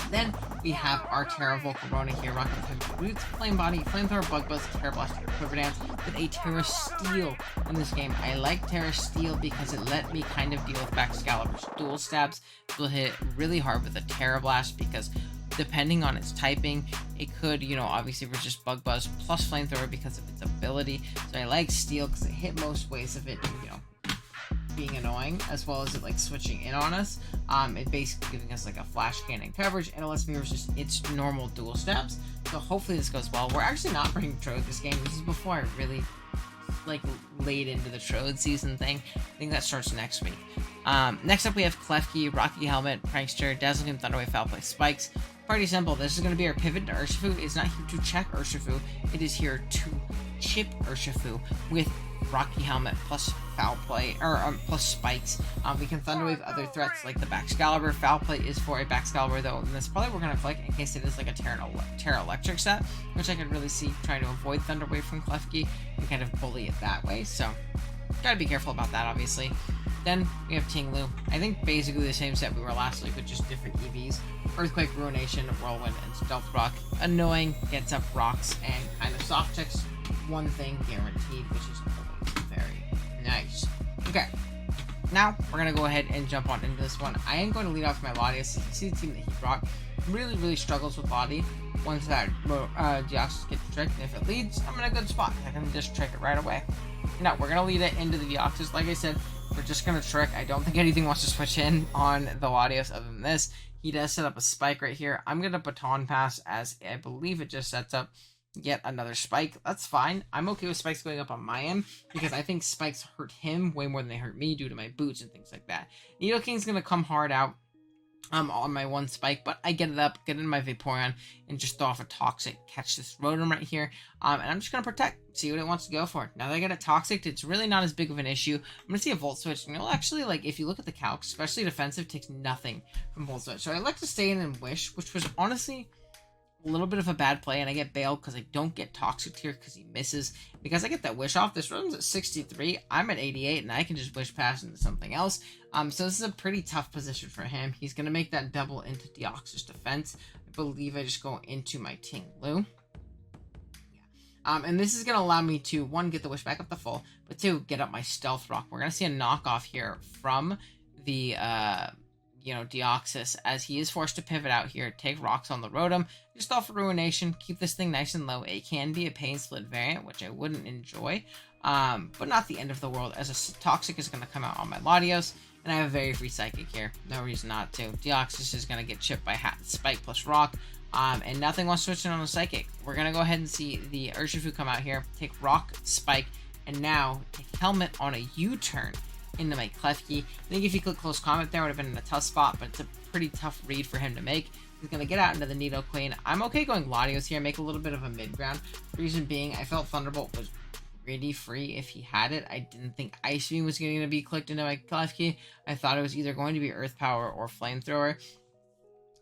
Then we have our Terra Volcarona here, rocking with Boots, Flame Body, Flamethrower, Bug Buzz, Terra Blast, Quiver Dance, with a Terra Steel in this game. I like Terra Steel because it let me kind of deal with Excalibur's dual stabs. It will hit really hard with a Terra Blast because depending on its typing, it could, obviously resist Bug Buzz plus Flamethrower because of its ability. So I like Steel because it hit most ways of it, being annoying, as well as it like switching in on us. It basically giving us like a flash cannon coverage, and it lets me resist its normal dual stabs. So hopefully this goes well. We're actually not bringing Trode this game. This is before I really like laid into the Trode season thing. I think that starts next week. Next up we have Klefki, Rocky Helmet, Prankster, Dazzling Beam, Thunderwave, Foul Play, Spikes. Pretty simple. This is going to be our pivot to Urshifu. It's not here to check Urshifu. It is here to chip Urshifu with Rocky Helmet plus Foul Play, or plus Spikes. We can Thunderwave other threats like the Excalibur. Foul Play is for a Excalibur though, and that's probably we're going to click in case it is like a Terra Electric set, which I could really see trying to avoid Thunderwave from Klefki and kind of bully it that way. So gotta be careful about that, obviously. Then we have Tinglu. I think basically the same set we were last week with just different EVs. Earthquake, Ruination, Whirlwind, and Stealth Rock. Annoying, gets up rocks, and kind of soft checks one thing guaranteed, which is always very nice. Okay, now we're going to go ahead and jump on into this one. I am going to lead off my Latias. You see the team that he brought really struggles with Lati. Once that Deoxys gets tricked, and if it leads, I'm in a good spot. I can just trick it right away. No, we're going to lead it into the Deoxys. Like I said, we're just going to trick. I don't think anything wants to switch in on the Latios other than this. He does set up a spike right here. I'm going to Baton Pass, as I believe it just sets up yet another spike. That's fine. I'm okay with spikes going up on my end because I think spikes hurt him way more than they hurt me due to my boots and things like that. Nidoking's going to come hard out on my one spike, but I get it up, get in my Vaporeon, and just throw off a Toxic, catch this Rotom right here, and I'm just going to Protect, see what it wants to go for. Now that I get a Toxic, it's really not as big of an issue. I'm going to see a Volt Switch, and it'll actually, like, if you look at the calc, especially defensive, takes nothing from Volt Switch. So I like to stay in and Wish, which was honestly a little bit of a bad play, and I get bailed because I don't get Toxic here because he misses. Because I get that Wish off, this Rotom's at 63, I'm at 88, and I can just Wish Pass into something else. So this is a pretty tough position for him. He's going to make that double into Deoxys defense. I believe I just go into my Tinglu. And this is going to allow me to, one, get the Wish back up to full, but two, get up my Stealth Rock. We're going to see a knockoff here from the, Deoxys, as he is forced to pivot out here, take rocks on the Rotom, just off Ruination, keep this thing nice and low. It can be a Pain Split variant, which I wouldn't enjoy, but not the end of the world, as a Toxic is going to come out on my Latios, and I have a very free Psychic here. No reason not to. Deoxys is going to get chipped by Spike plus Rock, and nothing wants to switch in on a Psychic. We're going to go ahead and see the Urshifu come out here, take Rock, Spike, and now take Helmet on a U-turn into my Klefki. I think if he clicked Close Comment there, would have been in a tough spot, but it's a pretty tough read for him to make. He's going to get out into the Nidoqueen. I'm okay going Latios here, make a little bit of a mid-ground. Reason being, I felt Thunderbolt was pretty free if he had it. I didn't think Ice Beam was going to be clicked into my Klefki. I thought it was either going to be Earth Power or Flamethrower.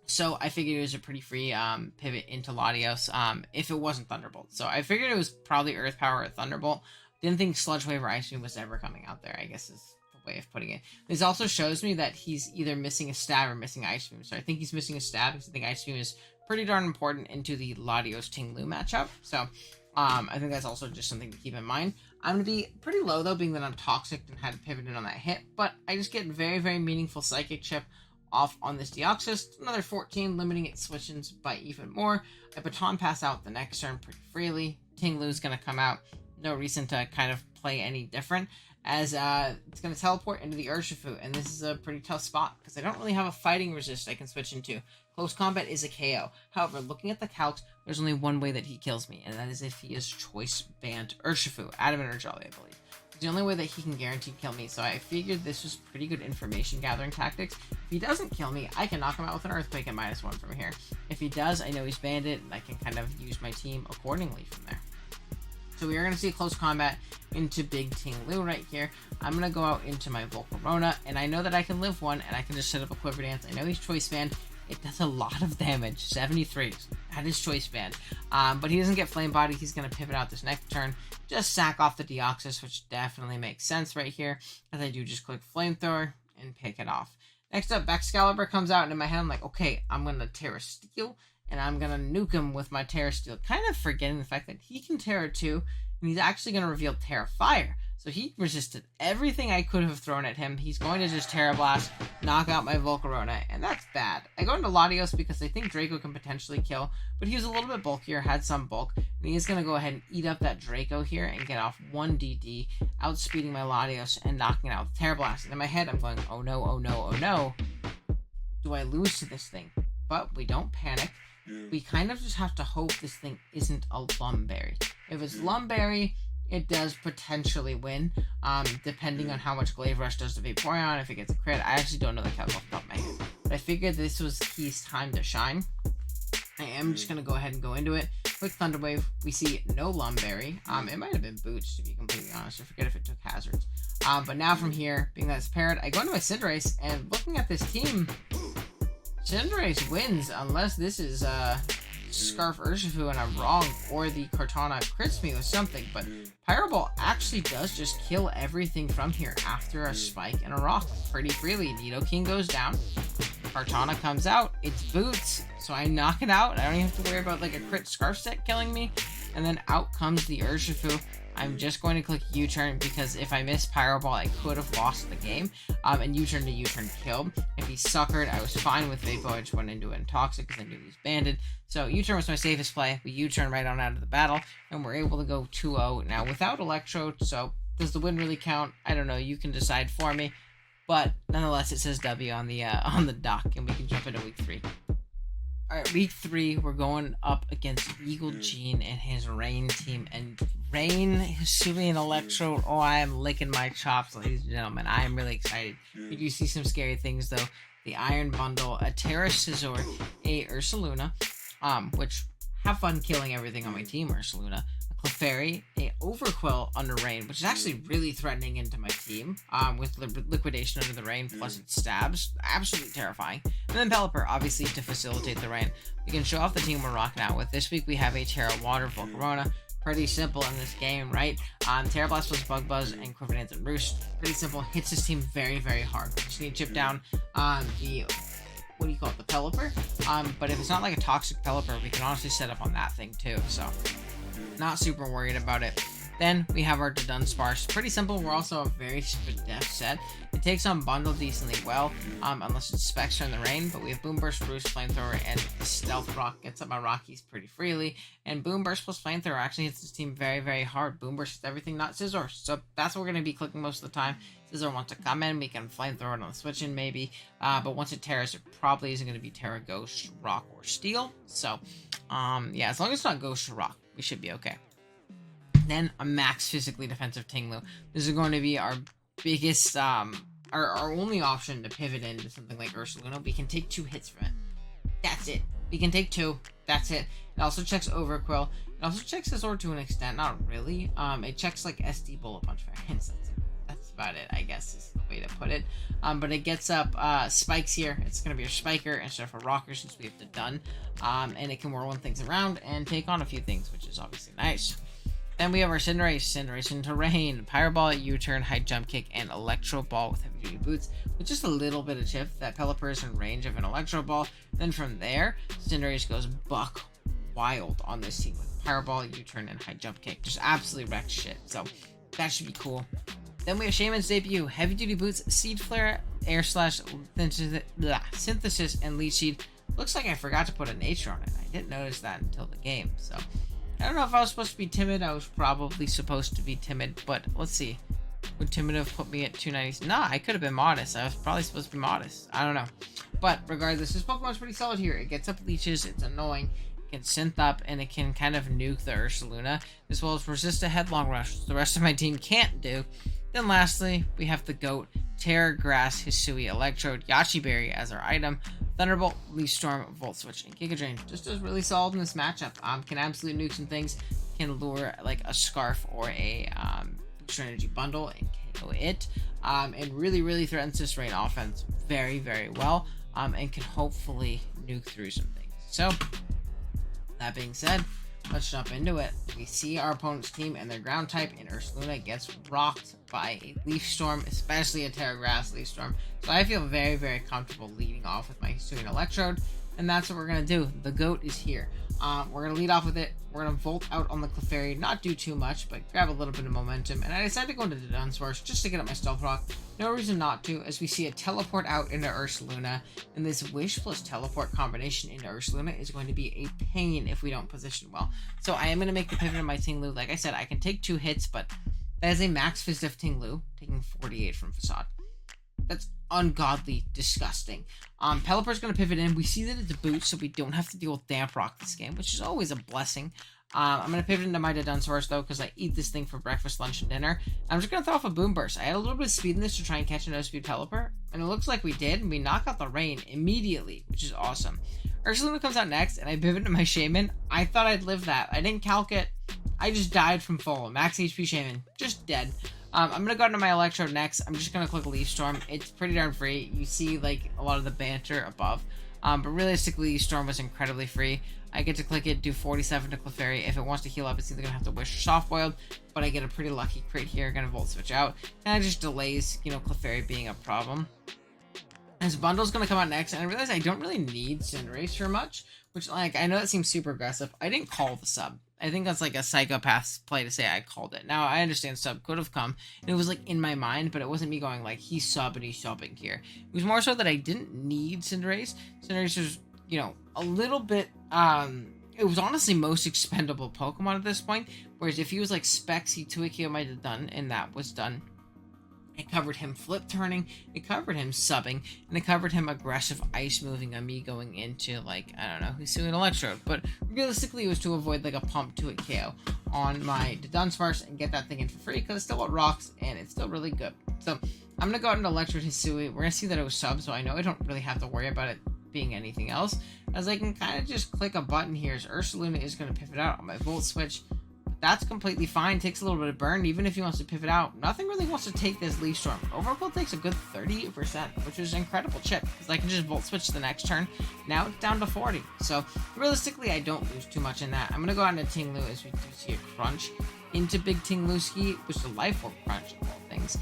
So I figured it was a pretty free pivot into Latios if it wasn't Thunderbolt. So I figured it was probably Earth Power or Thunderbolt. Didn't think Sludge Wave or Ice Beam was ever coming out there, I guess is the way of putting it. This also shows me that he's either missing a stab or missing Ice Beam. So I think he's missing a stab because I think Ice Beam is pretty darn important into the Latios Tinglu matchup. So I think that's also just something to keep in mind. I'm going to be pretty low though, being that I'm Toxic and had to pivot in on that hit. But I just get very meaningful Psychic Chip off on this Deoxys. Another 14, limiting its switch-ins by even more. I Baton Pass out the next turn pretty freely. Ting Lu's going to come out. No reason to kind of play any different, as it's going to teleport into the Urshifu, and this is a pretty tough spot because I don't really have a fighting resist I can switch into. Close combat is a KO. However, looking at the calcs, there's only one way that he kills me, and that is if he is choice banned Urshifu, Adam and Urjali, I believe. It's the only way that he can guarantee kill me, so I figured this was pretty good information gathering tactics. If he doesn't kill me, I can knock him out with an Earthquake at -1 from here. If he does, I know he's banned it, and I can kind of use my team accordingly from there. So we are going to see close combat into Big Ting Lu right here. I'm going to go out into my Volcarona, and I know that I can live one, and I can just set up a Quiver Dance. I know he's choice banned. It does a lot of damage, 73. That is choice banned. But he doesn't get Flame Body. He's going to pivot out this next turn. Just sack off the Deoxys, which definitely makes sense right here, as I do just click Flamethrower and pick it off. Next up, Excalibur comes out, and in my head, I'm like, okay, I'm going to Terasteel, and I'm going to nuke him with my Terasteel, kind of forgetting the fact that he can Terra too, and he's actually going to reveal Terra Fire. So he resisted everything I could have thrown at him. He's going to just Terra Blast, knock out my Volcarona, and that's bad. I go into Latios because I think Draco can potentially kill, but he was a little bit bulkier, had some bulk, and he's going to go ahead and eat up that Draco here and get off 1 DD, outspeeding my Latios and knocking it out with Terra Blast. And in my head, I'm going, oh no, oh no, oh no. Do I lose to this thing? But we don't panic. We kind of just have to hope this thing isn't a Lumberry. If it's Lumberry, it does potentially win, depending on how much Glaive Rush does to Vaporeon, if it gets a crit. I actually don't know the calc off the top of my head, but I figured this was his time to shine. I am just going to go ahead and go into it. Quick Thunder Wave, we see no Lumberry. It might have been Boots, to be completely honest. I forget if it took Hazards. But now from here, being that it's paired, I go into my Cinderace, and looking at this team, Cinderace wins, unless this is Scarf Urshifu and I'm wrong, or the Kartana crits me with something, but Pyro Ball actually does just kill everything from here after a Spike and a Rock pretty freely. Nidoking goes down, Kartana comes out, it's Boots, so I knock it out. I don't even have to worry about like a crit Scarf set killing me, and then out comes the Urshifu. I'm just going to click U-turn because if I miss Pyro Ball, I could have lost the game. And U-turn to U-turn killed. If he suckered, I was fine with Vapo. I just went into Intoxic because I knew he was banded. So U-turn was my safest play. We U-turn right on out of the battle, and we're able to go 2-0 now without Electrode. So does the win really count? I don't know. You can decide for me. But nonetheless, it says W on the dock, and we can jump into week 3. Alright, week 3, we're going up against Eagle Gene and his Rain team. And Rain, Hisuian Electrode, oh, I am licking my chops, ladies and gentlemen. I am really excited. You do see some scary things, though. The Iron Bundle, a Terra Scizor, a Ursaluna, which have fun killing everything on my team, Ursaluna. A Clefairy, a Overquill under Rain, which is actually really threatening into my team, with Liquidation under the Rain, plus it stabs. Absolutely terrifying. And then Pelipper, obviously, to facilitate the Rain. We can show off the team we're rocking out with. This week we have a Terra Water Volcarona. Pretty simple in this game, right? Terra Blast plus Bug Buzz and Quiver Dance and Roost. Pretty simple. Hits his team very, very hard. Just need to chip down the... what do you call it? The Pelipper? But if it's not like a toxic Pelipper, we can honestly set up on that thing too, so... not super worried about it. Then we have our Dunsparce. Pretty simple. We're also a very def set. It takes on Bundle decently well, unless it's Specs in the Rain. But we have Boom Burst, Roost, Flamethrower, and the Stealth Rock gets up my Rockies pretty freely. And Boom Burst plus Flamethrower actually hits this team very, very hard. Boom Burst hits everything, not Scizor. So that's what we're going to be clicking most of the time. Scizor wants to come in. We can Flamethrower it on the switch in maybe. But once it Terras, it probably isn't going to be Terra, Ghost, Rock, or Steel. So, yeah, as long as it's not Ghost or Rock, we should be okay. Then a max physically defensive Ting Lu. This is going to be our biggest, our only option to pivot into something like Ursaluna. We can take 2 hits from it. That's it. We can take 2. That's it. It also checks Overquill. It also checks Scizor to an extent. Not really. It checks like SD Bullet Punch variants. That's about it, I guess, is the way to put it. But it gets up Spikes here. It's going to be a Spiker instead of a Rocker since we have the Dun. And it can whirlwind things around and take on a few things, which is obviously nice. Then we have our Cinderace into Rain, Pyro Ball, U-turn, High Jump Kick, and Electro Ball with Heavy Duty Boots, with just a little bit of chip. That Pelipper is in range of an Electro Ball. Then from there, Cinderace goes buck wild on this team with Pyro Ball, U-turn, and High Jump Kick. Just absolutely wrecked shit. So that should be cool. Then we have Shaman's debut, Heavy Duty Boots, Seed Flare, Air Slash, Synthesis, and Leech Seed. Looks like I forgot to put a nature on it. I didn't notice that until the game. So I don't know if I was supposed to be timid. I was probably supposed to be timid, but let's see. Would timid have put me at 290? Nah, I could have been modest. I was probably supposed to be modest. I don't know. But regardless, this Pokemon's pretty solid here. It gets up leeches, it's annoying, it can synth up, and it can kind of nuke the Ursaluna, as well as resist a headlong rush, which the rest of my team can't do. Then lastly, we have the GOAT, Terra Grass, Hisuian Electrode, Yachi Berry as our item, Thunderbolt, Leaf Storm, Volt Switch, and Giga Drain. Just does really solid in this matchup. Can absolutely nuke some things, can lure like a Scarf or a Booster Energy Bundle and KO it, and really threatens this rain offense very well, and can hopefully nuke through some things. So, that being said, let's jump into it. We see our opponent's team and their ground type in Ursaluna gets rocked by a Leaf Storm, especially a Terra Grass Leaf Storm. So I feel very comfortable leading off with my Hisuian Electrode, and that's what we're going to do. The GOAT is here. We're going to lead off with it. We're going to Volt out on the Clefairy, not do too much, but grab a little bit of momentum. And I decided to go into the Dunsparce just to get up my Stealth Rock. No reason not to, as we see a Teleport out into Ursaluna. And this Wish plus Teleport combination into Ursaluna is going to be a pain if we don't position well. So I am going to make the pivot of my Tinglu. Like I said, I can take 2 hits, but that is a max Phys Def Tinglu, taking 48 from Facade. That's ungodly disgusting. Pelipper's going to pivot in. We see that it's a boot, so we don't have to deal with Damp Rock this game, which is always a blessing. I'm going to pivot into my Dunsparce, though, because I eat this thing for breakfast, lunch, and dinner. I'm just going to throw off a Boom Burst. I had a little bit of speed in this to try and catch a no-speed Pelipper, and it looks like we did, and we knock out the rain immediately, which is awesome. Ursaluna comes out next, and I pivot into my Shaman. I thought I'd live that. I didn't calc it. I just died from full. Max HP Shaman. Just dead. I'm going to go into my Electrode next. I'm just going to click Leaf Storm. It's pretty darn free. You see, like, a lot of the banter above. But realistically, Leaf Storm was incredibly free. I get to click it, do 47 to Clefairy. If it wants to heal up, it's either going to have to Wish or Soft Boiled. But I get a pretty lucky crit here. Going to Volt Switch out. And it just delays, you know, Clefairy being a problem. His Bundle's going to come out next. And I realize I don't really need Cinderace for much. Which, like, I know that seems super aggressive. I didn't call the sub. I think that's like a psychopath's play to say I called it. Now, I understand sub could have come, and it was like in my mind, but it wasn't me going like, he's sub and he's subbing here. It was more so that I didn't need Cinderace. Cinderace was, you know, a little bit, it was honestly most expendable Pokemon at this point, whereas if he was like Specs, he 2-KO might have done, and that was done. It covered him flip turning, it covered him subbing, and it covered him aggressive ice moving on me going into, like, I don't know, Hisuian Electrode. But realistically, it was to avoid, like, a pump to a KO on my Dunsparce and get that thing in for free, because it's still what rocks, and it's still really good. So, I'm going to go out into Electrode Hisui. We're going to see that it was sub, so I know I don't really have to worry about it being anything else, as I can kind of just click a button here, as Ursaluna is going to pivot out on my Volt Switch. That's completely fine. Takes a little bit of burn. Even if he wants to pivot out, nothing really wants to take this Leaf Storm. Overkill takes a good 38%, which is an incredible chip, because I can just Volt Switch the next turn. Now it's down to 40. So realistically, I don't lose too much in that. I'm going to go out into Tinglu, as we do see a crunch into Big Tingluski, which is a Life Orb crunch of all things.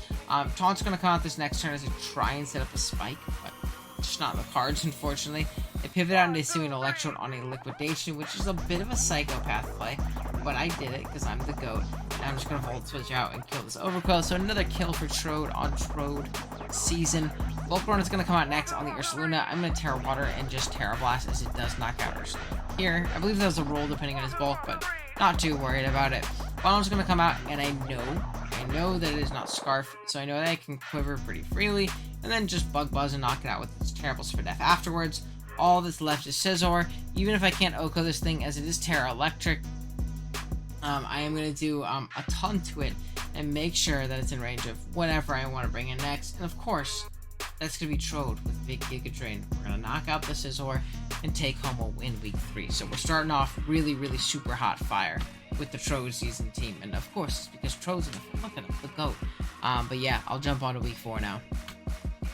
Taunt's going to come out this next turn as I try and set up a spike, but just not in the cards, unfortunately. I pivot out into Hisuian Electrode on a Liquidation, which is a bit of a psychopath play, but I did it because I'm the GOAT. And I'm just going to Volt Switch out and kill this Overkill. So another kill for Trode on Trode season. Volcarona is going to come out next on the Ursaluna. I'm going to Terra Water and just Terra Blast, as it does knock out Ursaluna here. I believe that was a roll depending on his bulk, but not too worried about it. Bomb's going to come out, and I know that it is not Scarf, so I know that I can Quiver pretty freely, and then just Bug Buzz and knock it out with its terrible Spin Def afterwards. All that's left is Scizor. Even if I can't Oko this thing, as it is Terra Electric, I am going to do a ton to it and make sure that it's in range of whatever I want to bring in next. And of course, that's going to be Trode with Big Giga Drain. We're going to knock out the Scizor and take home a win week 3. So we're starting off really super hot fire with the Trode season team. And of course, it's because Trode's looking at the GOAT. But yeah, I'll jump on to week 4 now.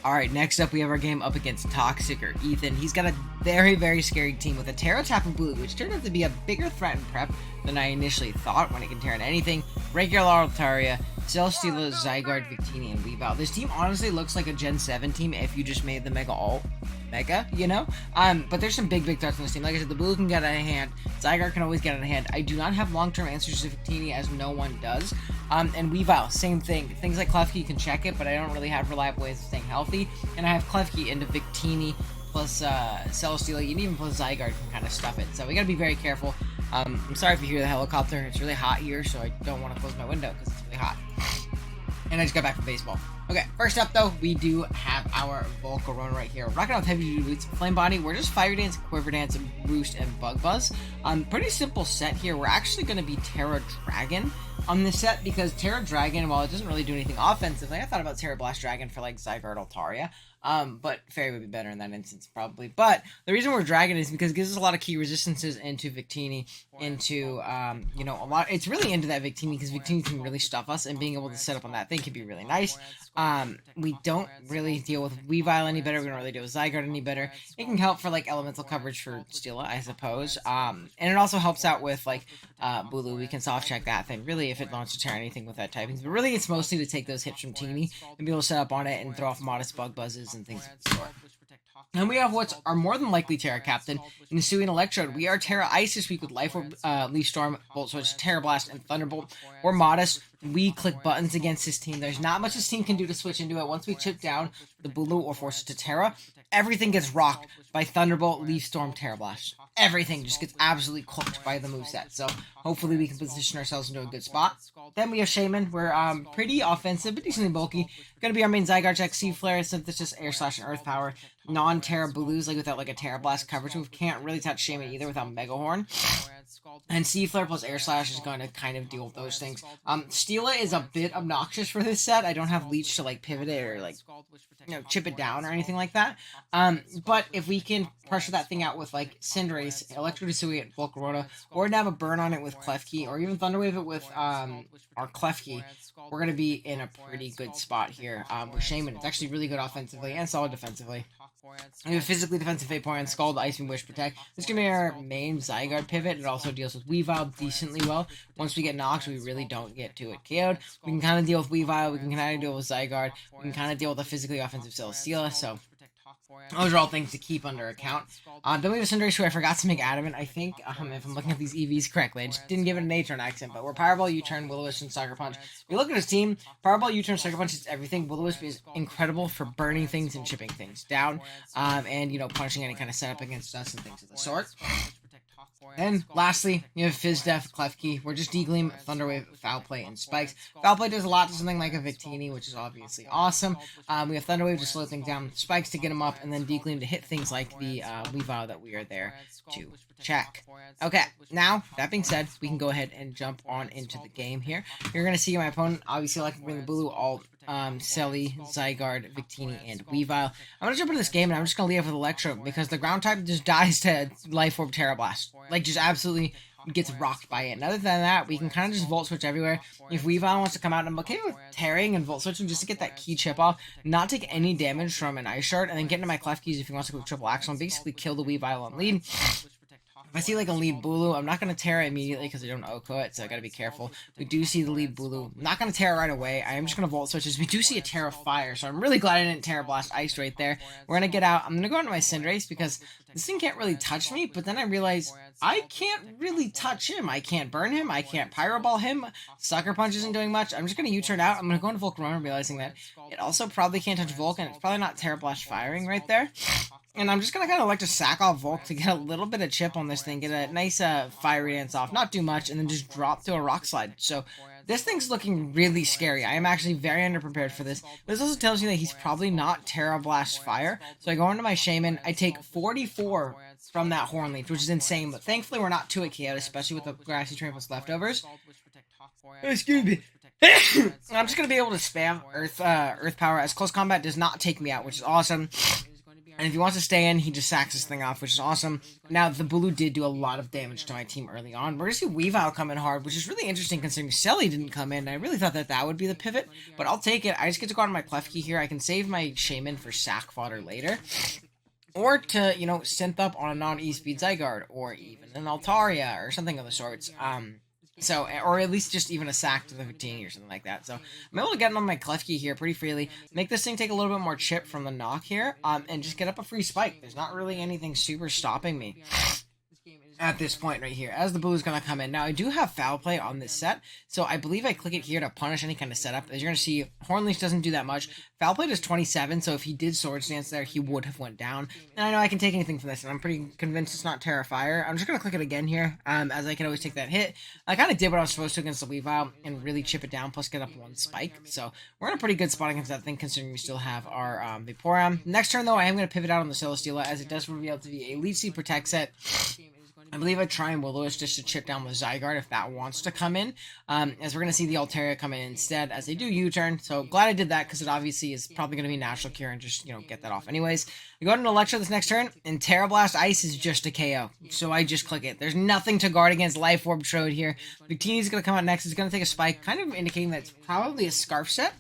Alright, next up we have our game up against Toxic, or Ethan. He's got a very scary team with a Terra Tapu Bulu, which turned out to be a bigger threat in prep than I initially thought when it can tear into anything. Regular Altaria, Celesteela, Zygarde, Victini, and Weavile. This team honestly looks like a Gen 7 team if you just made the Mega Alt Mega, you know? But there's some big threats on this team. Like I said, the Bulu can get out of hand. Zygarde can always get out of hand. I do not have long-term answers to Victini, as no one does. And Weavile, same thing. Things like Klefki can check it, but I don't really have reliable ways of staying healthy. And I have Klefki into Victini plus Celesteela, and even plus Zygarde can kind of stuff it. So we gotta be very careful. I'm sorry if you hear the helicopter. It's really hot here, so I don't want to close my window because it's really hot. And I just got back from baseball. Okay, first up though, we do have our Volcarona right here. Rocking out with heavy duty boots, flame body. We're just fire dance, quiver dance, roost, and bug buzz. Pretty simple set here. We're actually going to be Terra Dragon on this set because Terra Dragon, while it doesn't really do anything offensively, I thought about Terra Blast Dragon for like Zygarde Altaria. But Fairy would be better in that instance probably. But the reason we're Dragon is because it gives us a lot of key resistances into Victini, into you know, a lot. It's really into that Victini because Victini can really stuff us, and being able to set up on that thing can be really nice. We don't really deal with Weavile any better. We don't really deal with Zygarde any better. It can help for like elemental coverage for Steela, I suppose. And it also helps out with like Bulu. We can soft check that thing really if it wants to tear anything with that typing. But really, it's mostly to take those hits from Teeny and be able to set up on it and throw off modest bug buzzes and things of the sort. And we have what's our more than likely Terra Captain in Hisuian Electrode. We are Terra Ice this week with Life Orb, Leaf Storm, Volt Switch, Terra Blast, and Thunderbolt. We're modest. We click buttons against this team. There's not much this team can do to switch into it. Once we chip down the Bulu or force it to Terra, everything gets rocked by Thunderbolt, Leaf Storm, Terra Blast. Everything just gets absolutely cooked by the moveset. So hopefully we can position ourselves into a good spot. Then we have Shaman. We're pretty offensive, but decently bulky. Gonna be our main Zygarde check, Sea Flare, Synthesis, Air Slash, and Earth Power. Non-Terra Bulus, like without like a Terra Blast coverage move. Can't really touch Shaman either without Mega Horn. And Sea Flare plus Air Slash is going to kind of deal with those things. Steela is a bit obnoxious for this set. I don't have Leech to like pivot it or like, you know, chip it down or anything like that. But if we can pressure that thing out with like Cinderace, Electrode Hisuian, Volcarona, or have a burn on it with Klefki, or even Thunderwave it with our Klefki, we're going to be in a pretty good spot here with Shaman. It's actually really good offensively and solid defensively. We have physically defensive Fate Point, Scald, Ice Beam, Wish, Protect. This is going to be our main Zygarde pivot. It also deals with Weavile decently well. Once we get knocked, we really don't get to it KO'd. We can kind of deal with Weavile. We can kind of deal with Zygarde. We can kind of deal with a physically offensive Celesteela. So those are all things to keep under account. Then we have Cinderace, who I forgot to make adamant. I think, if I'm looking at these EVs correctly, I just didn't give it an A-turn accent, but we're Powerball, U-turn, Will-O-Wisp, and Sucker Punch. If you look at his team, Powerball, U-turn, Sucker Punch is everything. Will-O-Wisp is incredible for burning things and chipping things down, and, you know, punching any kind of setup against us and things of the sort. Then, lastly, you have Fizz Def, Klefki. We're just D-Gleam, Thunderwave, Foul Play, and Spikes. Foul Play does a lot to something like a Victini, which is obviously awesome. We have Thunderwave to slow things down, Spikes to get them up, and then D-Gleam to hit things like the Weavile that we are there to check. Okay, now, that being said, we can go ahead and jump on into the game here. You're going to see my opponent, obviously, like bring the Bulu, Alt, Selly, Zygarde, Victini, and Weavile. I'm going to jump into this game, and I'm just going to lead off with Electro, because the ground type just dies to Life Orb Terra Blast. Like, just absolutely gets rocked by it. And other than that, we can kind of just Volt Switch everywhere. If Weavile wants to come out, I'm okay with tearing and Volt Switching just to get that key chip off, not take any damage from an Ice Shard, and then get into my Klefkis if he wants to go triple action, and basically kill the Weavile on lead. If I see like a lead Bulu, I'm not going to Terra immediately because I don't OHKO it, so I got to be careful. We do see the lead Bulu. I'm not going to Terra right away. I am just going to Volt Switch as we do see a Terra Fire, so I'm really glad I didn't Terra Blast Ice right there. We're going to get out. I'm going to go into my Cinderace because this thing can't really touch me, but then I realize I can't really touch him. I can't burn him. I can't Pyro Ball him. Sucker Punch isn't doing much. I'm just going to U-turn out. I'm going to go into Volcarona, realizing that it also probably can't touch Vulcan. It's probably not Terra Blast firing right there. And I'm just going to kind of like to sack off Volk to get a little bit of chip on this thing, get a nice Fiery Dance off, not too much, and then just drop to a Rock Slide. So this thing's looking really scary. I am actually very underprepared for this. This also tells you that he's probably not Terra Blast Fire. So I go into my Shaman. I take 44 from that Horn Leech, which is insane, but thankfully we're not too KO'd, especially with the Grassy Terrain plus leftovers. Excuse me. I'm just going to be able to spam Earth Power, as Close Combat does not take me out, which is awesome. And if he wants to stay in, he just sacks this thing off, which is awesome. Now, the Bulu did do a lot of damage to my team early on. We're going to see Weavile come in hard, which is really interesting considering Selly didn't come in. I really thought that that would be the pivot, but I'll take it. I just get to go on my Klefki here. I can save my Shaman for sack fodder later. Or to, you know, synth up on a non-E-Speed Zygarde, or even an Altaria, or something of the sorts. So, or at least just even a sack to the Victini or something like that. So, I'm able to get on my Klefki here pretty freely, make this thing take a little bit more chip from the knock here, and just get up a free spike. There's not really anything super stopping me. at this point right here, as the blue is going to come in. Now, I do have foul play on this set, so I believe I click it here to punish any kind of setup. As you're going to see, Hornleash doesn't do that much. Foul play does 27, so if he did Swords Dance there, he would have went down. And I know I can take anything from this, and I'm pretty convinced it's not Terrifier. I'm just going to click it again here, as I can always take that hit. I kind of did what I was supposed to against the Weavile, and really chip it down, plus get up one spike. So we're in a pretty good spot against that thing, considering we still have our Vaporeon. Next turn, though, I am going to pivot out on the Celesteela, as it does reveal to be a Leech Seed Protect set. I believe I try and Will-O-Wisp just to chip down the Zygarde if that wants to come in, as we're going to see the Altaria come in instead, as they do U-turn. So glad I did that, because it obviously is probably going to be Natural Cure and just, get that off anyways. We go into Electro this next turn, and Terra Blast Ice is just a KO, so I just click it. There's nothing to guard against Life Orb Trode here. Victini's going to come out next. It's going to take a Spike, kind of indicating that it's probably a Scarf set.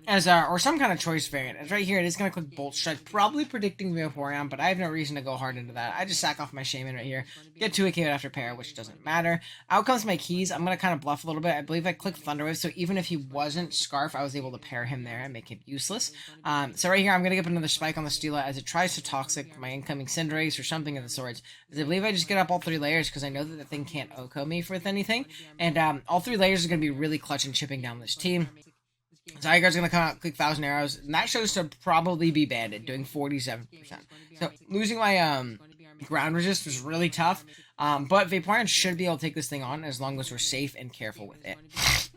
Or some kind of choice variant. As right here, it is going to click Bolt Strike, probably predicting Vaporeon, but I have no reason to go hard into that. I just sack off my Shaman right here, get 2 KO after Para, which doesn't matter. Out comes my keys. I'm going to kind of bluff a little bit. I believe I clicked Thunder Wave, so even if he wasn't Scarf, I was able to pair him there and make him useless. So right here, I'm going to get up another Spike on the Steela as it tries to Toxic my incoming Cinderace or something of the sorts. As I believe I just get up all 3 layers because I know that the thing can't OHKO me with anything. And all 3 layers is going to be really clutch in chipping down this team. Zygarde's going to come out, click 1,000 Arrows, and that shows to probably be banded, doing 47%. So, losing my ground resist was really tough, but Vaporeon should be able to take this thing on as long as we're safe and careful with it.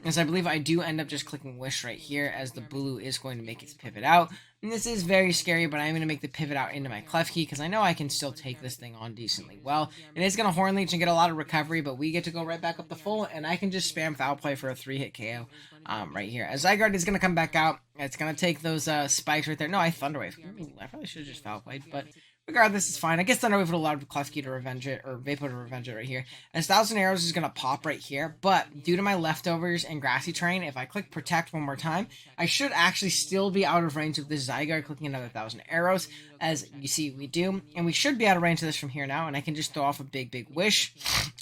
As I believe I do end up just clicking Wish right here, as the Bulu is going to make its pivot out. And this is very scary, but I'm going to make the pivot out into my Klefki, because I know I can still take this thing on decently well. It is going to Horn Leech and get a lot of recovery, but we get to go right back up the full, and I can just spam Foul Play for a 3-hit KO right here. As Zygarde is going to come back out, it's going to take those spikes right there. No, I Thunder Wave. I probably should have just Foul Played, but regardless, it's fine. I guess Thunder Wave would allow Klefki to revenge it, or Vapo to revenge it right here. And 1,000 Arrows is going to pop right here, but due to my leftovers and grassy terrain, if I click Protect one more time, I should actually still be out of range of this Zygarde clicking another 1,000 Arrows, as you see we do. And we should be out of range of this from here now, and I can just throw off a big Wish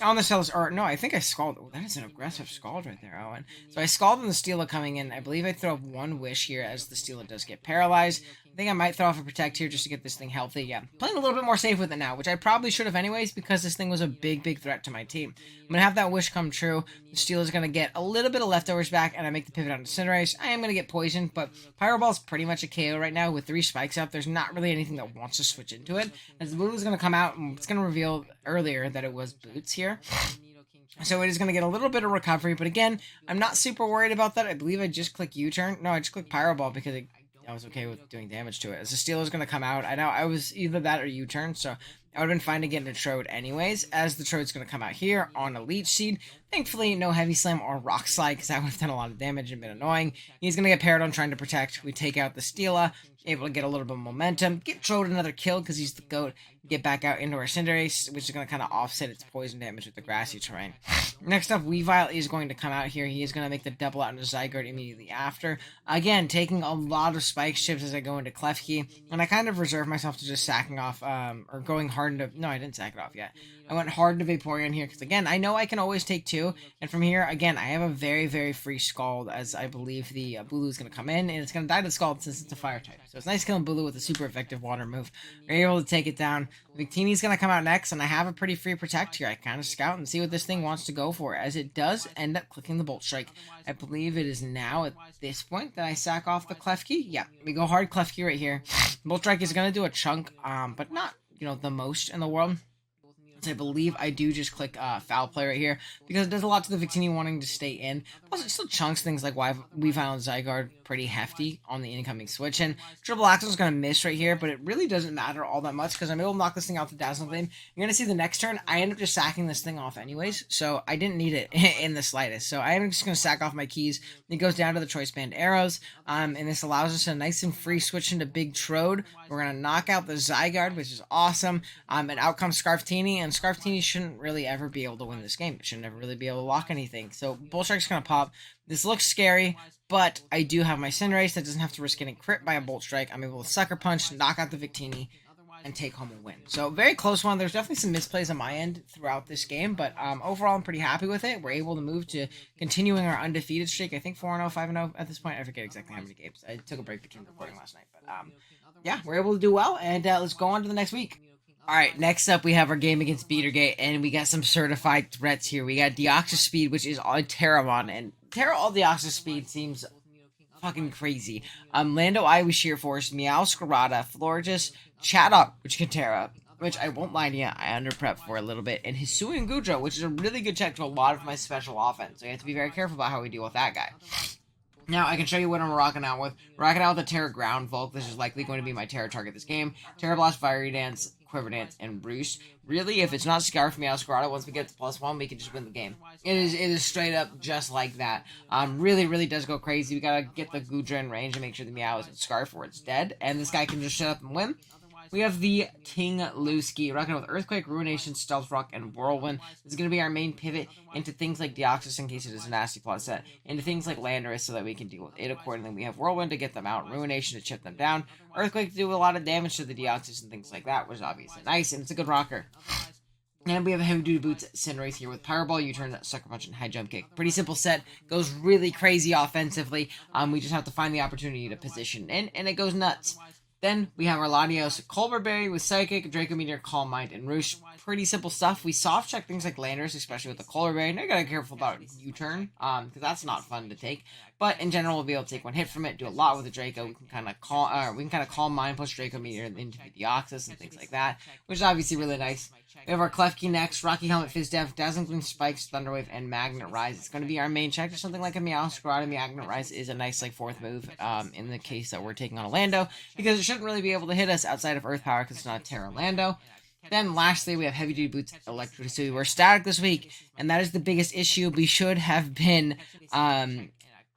on the Cells. Or no, I think I Scald. Oh, that is an aggressive Scald right there, Owen. So I Scald on the Steela coming in. I believe I throw up 1 Wish here, as the Steela does get paralyzed. I think I might throw off a Protect here just to get this thing healthy. Yeah, playing a little bit more safe with it now, which I probably should have anyways, because this thing was a big threat to my team. I'm going to have that Wish come true. The Steel is going to get a little bit of leftovers back, and I make the pivot on Cinderace. I am going to get poisoned, but Pyro Ball is pretty much a KO right now with 3 spikes up. There's not really anything that wants to switch into it. As the Blue is going to come out, and it's going to reveal earlier that it was Boots here. So it is going to get a little bit of recovery, but again, I'm not super worried about that. I believe I just click U-turn. No, I just click Pyro Ball because I was okay with doing damage to it. As the Steel is going to come out, I know I was either that or U-turn, so I would have been fine to get into Trode anyways, as the Trode's going to come out here on a Leech Seed. Thankfully, no Heavy Slam or Rock Slide, because that would have done a lot of damage and been annoying. He's going to get paired on trying to Protect. We take out the Steela, able to get a little bit of momentum, get Trode another kill because he's the GOAT, get back out into our Cinderace, which is going to kind of offset its poison damage with the grassy terrain. Next up, Weavile is going to come out here. He is going to make the double out into Zygarde immediately after. Again, taking a lot of spike chips as I go into Klefki, and I kind of reserve myself to just sacking off, or going hard into... No, I didn't sack it off yet. I went hard to Vaporeon here, because again, I know I can always take 2, and from here, again, I have a very free Scald, as I believe the Bulu is going to come in, and it's going to die to the Scald since it's a Fire type. So it's nice killing Bulu with a super effective water move. We're able to take it down. Victini's going to come out next, and I have a pretty free Protect here. I kind of scout and see what this thing wants to go for, as it does end up clicking the Bolt Strike. I believe it is now at this point that I sack off the Klefki. Yeah, we go hard Klefki right here. Bolt Strike is going to do a chunk, but not, the most in the world. So I believe I do just click Foul Play right here, because it does a lot to the Victini wanting to stay in. Plus, it still chunks things like Weavile and Zygarde pretty hefty on the incoming switch. And Triple Axle is going to miss right here, but it really doesn't matter all that much, because I'm able to knock this thing out to Dazzling Gleam. You're going to see the next turn, I end up just sacking this thing off anyways, so I didn't need it in the slightest. So I am just going to sack off my keys. It goes down to the Choice Band Arrows, and this allows us a nice and free switch into Big Trode. We're going to knock out the Zygarde, which is awesome, and out comes Scarftini, and Scarftini shouldn't really ever be able to win this game. It should never really be able to lock anything. So Bull Strike's going to pop. This looks scary, but I do have my Cinderace that doesn't have to risk getting crit by a Bolt Strike. I'm able to Sucker Punch, knock out the Victini, and take home a win. So very close one. There's definitely some misplays on my end throughout this game, but overall I'm pretty happy with it. We're able to move to continuing our undefeated streak. I think 4-0, 5-0 at this point. I forget exactly how many games. I took a break between recording last night, but yeah, we're able to do well, and let's go on to the next week. All right, next up we have our game against Beatergate, and we got some certified threats here. We got Deoxys Speed, which is on Terramon, and Terra all Deoxys Speed seems fucking crazy. Lando Iowa Sheer Force, Meow Scarada, Florges, Chatot, which can Terra, which I won't lie to you, I under prep for a little bit, and Hisuian Electrode, which is a really good check to a lot of my special offense, so you have to be very careful about how we deal with that guy. Now, I can show you what I'm rocking out with. Rocking out with a Terra Ground Volk. This is likely going to be my Terra target this game. Terra Blast, Fiery Dance, Quiver Dance, and Roost. Really, if it's not Scarf, Meow Scarada, once we get to +1, we can just win the game. It is straight up just like that. Really does go crazy. We gotta get the Goodra in range and make sure the Meow isn't Scarf or it's dead. And this guy can just shut up and win. We have the Tingluski, rocking with Earthquake, Ruination, Stealth Rock, and Whirlwind. This is going to be our main pivot into things like Deoxys in case it is a nasty plot set, into things like Landorus so that we can deal with it accordingly. We have Whirlwind to get them out, Ruination to chip them down, Earthquake to do a lot of damage to the Deoxys and things like that, which is obviously nice, and it's a good rocker. And we have Heavy Duty Boots Cinderace here with Powerball, U-Turn, Sucker Punch, and High Jump Kick. Pretty simple set. Goes really crazy offensively. We just have to find the opportunity to position in, and it goes nuts. Then we have our Latios, Colberberry with Psychic, Draco Meteor, Calm Mind, and Roosh. Pretty simple stuff. We soft check things like Landers, especially with the Colberberry. Now you gotta be careful about U-turn, because that's not fun to take. But in general, we'll be able to take one hit from it, do a lot with the Draco. We can kind of Calm Mind plus Draco Meteor into the Deoxys and things like that, which is obviously really nice. We have our Klefki next, Rocky Helmet, Fizz-Def, Dazzling Gleam, Spikes, Thunderwave, and Magnet Rise. It's going to be our main check. Just something like a Meow Scarada. Magnet Rise is a nice like fourth move in the case that we're taking on a Lando, because it shouldn't really be able to hit us outside of Earth Power because it's not a Terra Lando. Then lastly, we have Heavy Duty Boots Electrode. So we're static this week, and that is the biggest issue. We should have been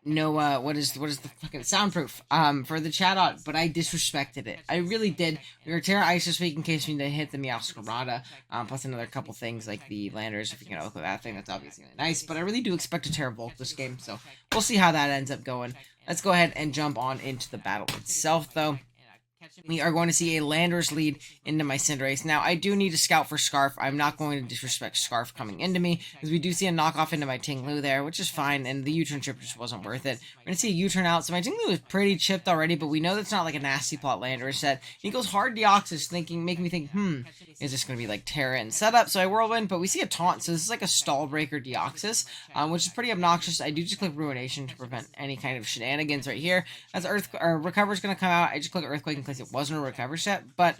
what is the fucking soundproof for the Chatot, but I disrespected it. I really did. We were Terra Ice this week in case we need to hit the Meow Scarada, plus another couple things like the Landers. If you can open that thing, that's obviously really nice, but I really do expect to Terra Volt this game, so we'll see how that ends up going. Let's go ahead and jump on into the battle itself, though. We are going to see a Landers lead into my Cinderace. Now, I do need to scout for Scarf. I'm not going to disrespect Scarf coming into me, because we do see a knockoff into my Tinglu there, which is fine, and the U-turn chip just wasn't worth it. We're going to see a U-turn out, so my Tinglu is pretty chipped already, but we know that's not like a nasty plot Landers set. He goes hard Deoxys, making me think, is this going to be like Terra and setup? So I Whirlwind, but we see a Taunt, so this is like a Stall Breaker Deoxys, which is pretty obnoxious. I do just click Ruination to prevent any kind of shenanigans right here. As Recover's going to come out, I just click Earthquake in case it wasn't a recover set, but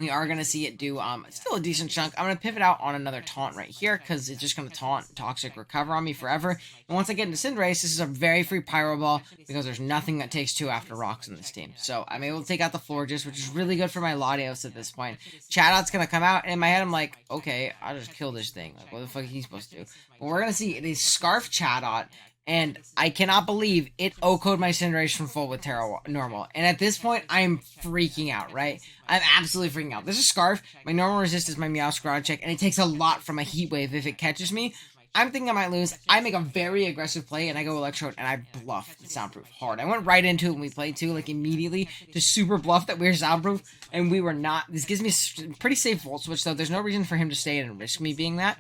we are going to see it do still a decent chunk. I'm going to pivot out on another taunt right here because it's just going to taunt Toxic Recover on me forever. And once I get into Cinderace, this is a very free Pyro Ball because there's nothing that takes 2 after rocks in this team. So I'm able to take out the Florges, which is really good for my Latios at this point. Chatot's going to come out, and in my head I'm like, okay, I'll just kill this thing. Like, what the fuck is he supposed to do? But we're going to see it is Scarf Chatot. And I cannot believe it O-code my Cinderace from full with Terra Normal. And at this point, I am freaking out, right? I'm absolutely freaking out. This is Scarf. My normal resist is my Meow Scarada check, and it takes a lot from a Heat Wave if it catches me. I'm thinking I might lose. I make a very aggressive play, and I go Electrode, and I bluff the Soundproof hard. I went right into it when we played, too, like, immediately to super bluff that we were Soundproof, and we were not. This gives me a pretty safe Volt Switch, though. There's no reason for him to stay in and risk me being that.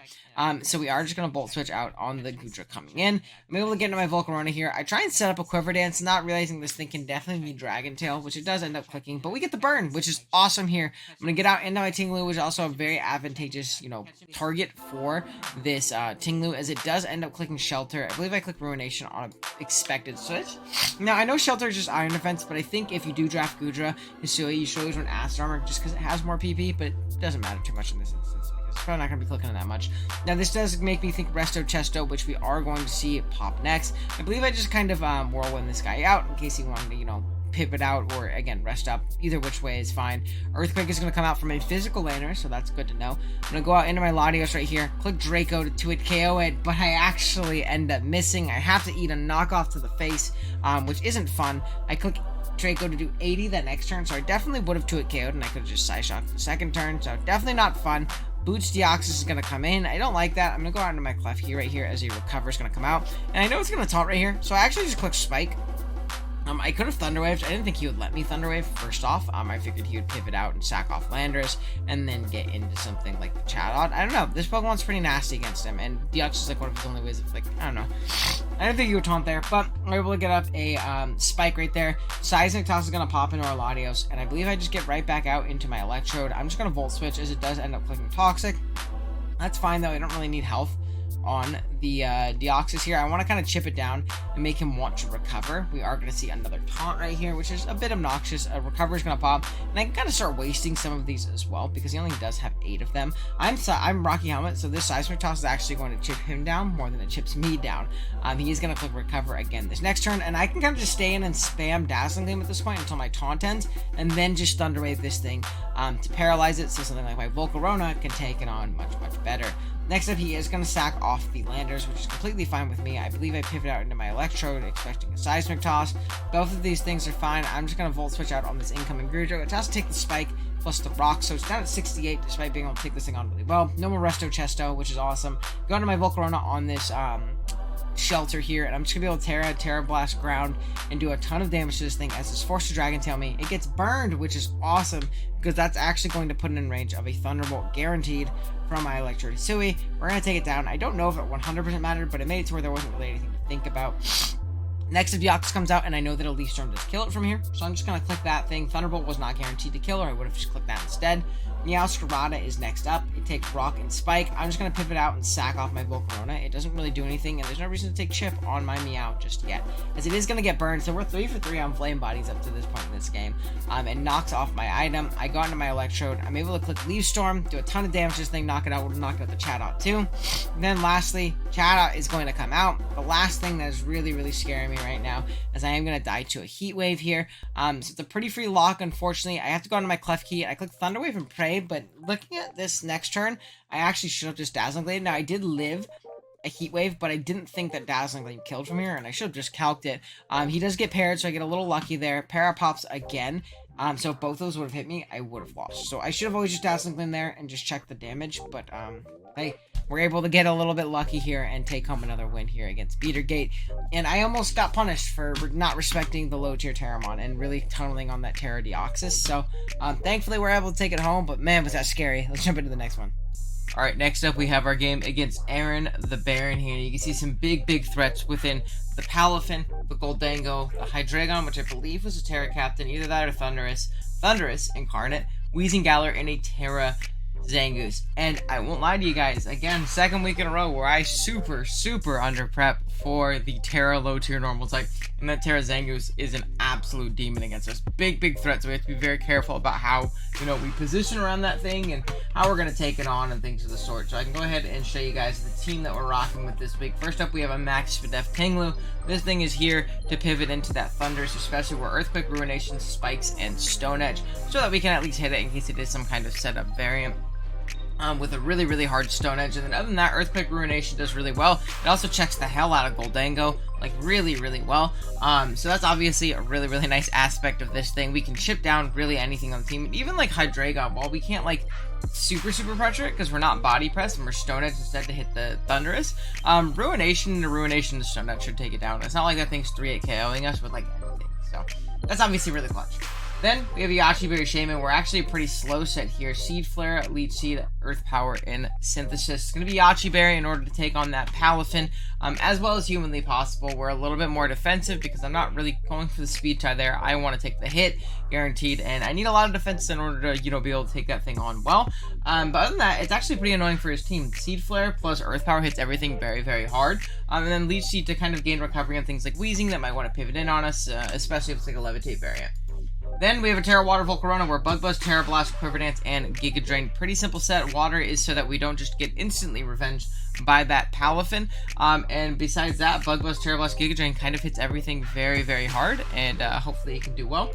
So we are just going to Volt Switch out on the Goodra coming in. I'm able to get into my Volcarona here. I try and set up a Quiver Dance, not realizing this thing can definitely be Dragon Tail, which it does end up clicking, but we get the burn, which is awesome here. I'm going to get out into my Tinglu, which is also a very advantageous, target for this Tinglu, as it does end up clicking Shelter. I believe I click Ruination on an expected switch. Now, I know Shelter is just Iron Defense, but I think if you do draft Goodra, Hisui, you should always run Acid Armor just because it has more PP, but it doesn't matter too much in this instance. It's probably not going to be clicking on that much. Now, this does make me think Resto Chesto, which we are going to see pop next. I believe I just kind of Whirlwind this guy out in case he wanted to, pivot out or, again, rest up. Either which way is fine. Earthquake is going to come out from a physical laner, so that's good to know. I'm going to go out into my Latios right here, click Draco to it KO it, but I actually end up missing. I have to eat a knockoff to the face, which isn't fun. I click Draco to do 80 that next turn, so I definitely would have 2-hit KO'd, and I could have just Psyshocked the second turn, so definitely not fun. Boots Deoxys is going to come in. I don't like that. I'm going to go out into my Klefki right here as a Recover is going to come out. And I know it's going to taunt right here, so I actually just click Spike. I could have Thunderwaved. I didn't think he would let me Thunderwave, first off. I figured he would pivot out and sack off Landers, and then get into something like the Chatot. I don't know. This Pokemon's pretty nasty against him, and Deoxys is like one of his only ways of, like, I don't know. I didn't think he would taunt there, but we were able to get up a Spike right there. Seismic Toss is going to pop into our Latios, and I believe I just get right back out into my Electrode. I'm just going to Volt Switch, as it does end up clicking Toxic. That's fine, though. I don't really need health on the Deoxys here. I want to kind of chip it down and make him want to recover. We are going to see another taunt right here, which is a bit obnoxious. A recover is going to pop, and I can kind of start wasting some of these as well, because he only does have 8 of them. I'm Rocky Helmet, so this Seismic Toss is actually going to chip him down more than it chips me down. He is going to click recover again this next turn, and I can kind of just stay in and spam Dazzling Gleam at this point until my taunt ends, and then just Thunder Wave this thing to paralyze it, so something like my Volcarona can take it on much, much better. Next up, he is going to sack off the Landers, which is completely fine with me. I believe I pivot out into my Electrode, expecting a Seismic Toss. Both of these things are fine. I'm just going to Volt Switch out on this incoming Greedra, which has to take the Spike plus the Rock, so it's down at 68, despite being able to take this thing on really well. No more Resto Chesto, which is awesome. Go into my Volcarona on this Shelter here, and I'm just gonna be able to Terra Blast ground and do a ton of damage to this thing as it's forced to Dragon Tail me. It gets burned, which is awesome, because that's actually going to put it in range of a Thunderbolt guaranteed from my Electrode Hisui. We're gonna take it down. I don't know if it 100% mattered, but it made it to where there wasn't really anything to think about. Next, if Deoxys comes out, and I know that a Leaf Storm does kill it from here, so I'm just going to click that thing. Thunderbolt was not guaranteed to kill, or I would have just clicked that instead. Meowscarada is next up. It takes Rock and Spike. I'm just going to pivot out and sack off my Volcarona. It doesn't really do anything, and there's no reason to take Chip on my Meow just yet, as it is going to get burned. So we're 3 for 3 on Flame Bodies up to this point in this game, and knocks off my item. I got into my Electrode. I'm able to click Leaf Storm, do a ton of damage to this thing, knock it out. Would have knocked out the Chatot too. And then lastly, Chatot is going to come out. The last thing that is really, really scaring me right now, as I am going to die to a Heat Wave here. So it's a pretty free lock, unfortunately. I have to go into my Clef Key. I click Thunder Wave and pray, but looking at this next turn, I actually should have just Dazzling Glade. Now, I did live a Heat Wave, but I didn't think that Dazzling Glade killed from here, and I should have just calced it. He does get paired, so I get a little lucky there. Para pops again. So if both those would have hit me, I would have lost. So I should have always just Dazzling Glade there and just checked the damage, but hey, we're able to get a little bit lucky here and take home another win here against Beatergate. And I almost got punished for not respecting the low tier Terramon and really tunneling on that Terra Deoxys. So thankfully we're able to take it home, but man, was that scary. Let's jump into the next one. Alright, next up we have our game against Aaron the Baron here. You can see some big threats within the Palafin, the Goldango, the Hydreigon, which I believe was a Terra Captain, either that or Thundurus Incarnate, Weezing Galar, and a Terra Zangoose. And I won't lie to you guys, again, second week in a row where I super under prep for the Terra low tier normal type, and that Terra Zangoose is an absolute demon against us. Big threat, so we have to be very careful about how, we position around that thing and how we're going to take it on and things of the sort. So I can go ahead and show you guys the team that we're rocking with this week. First up, we have a Max Spadef Tinglu. This thing is here to pivot into that Thunders, especially where Earthquake, Ruination, Spikes, and Stone Edge, so that we can at least hit it in case it is some kind of setup variant. With a really hard Stone Edge. And then other than that, Earthquake Ruination does really well. It also checks the hell out of Goldango, like really well. So that's obviously a really nice aspect of this thing. We can chip down really anything on the team. Even like Hydreigon, while we can't like super pressure it because we're not body press and we're Stone Edge instead to hit the Thundurus. Ruination to Stone Edge should take it down. It's not like that thing's 3-8 KOing us with like anything. So that's obviously really clutch. Then we have Yachi Berry Shaman. We're actually a pretty slow set here. Seed Flare, Leech Seed, Earth Power, and Synthesis. It's going to be Yachi Berry in order to take on that Palafin, as well as humanly possible. We're a little bit more defensive because I'm not really going for the speed tie there. I want to take the hit, guaranteed, and I need a lot of defense in order to, be able to take that thing on well. But other than that, it's actually pretty annoying for his team. Seed Flare plus Earth Power hits everything very hard. And then Leech Seed to kind of gain recovery on things like Weezing that might want to pivot in on us, especially if it's like a Levitate variant. Then we have a Terra Water Volcarona where Bug Buzz, Terra Blast, Quiver Dance, and Giga Drain. Pretty simple set. Water is so that we don't just get instantly revenged by that Palafin. And besides that, Bug Buzz, Terra Blast, Giga Drain kind of hits everything very hard, and hopefully it can do well.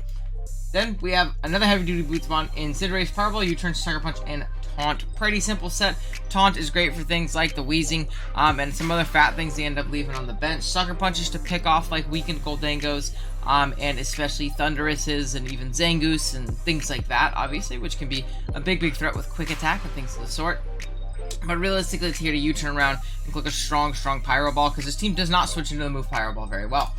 Then we have another Heavy Duty Boots Bond in Cinderace, Powerball, U-Turn, Sucker Punch, and Taunt. Pretty simple set. Taunt is great for things like the Weezing, and some other fat things they end up leaving on the bench. Sucker Punches to pick off like weakened Goldangos, and especially Thunduruses and even Zangoose and things like that, obviously, which can be a big threat with quick attack and things of the sort. But realistically, it's here to U-turn around and click a strong Pyro Ball, because this team does not switch into the move Pyro Ball very well.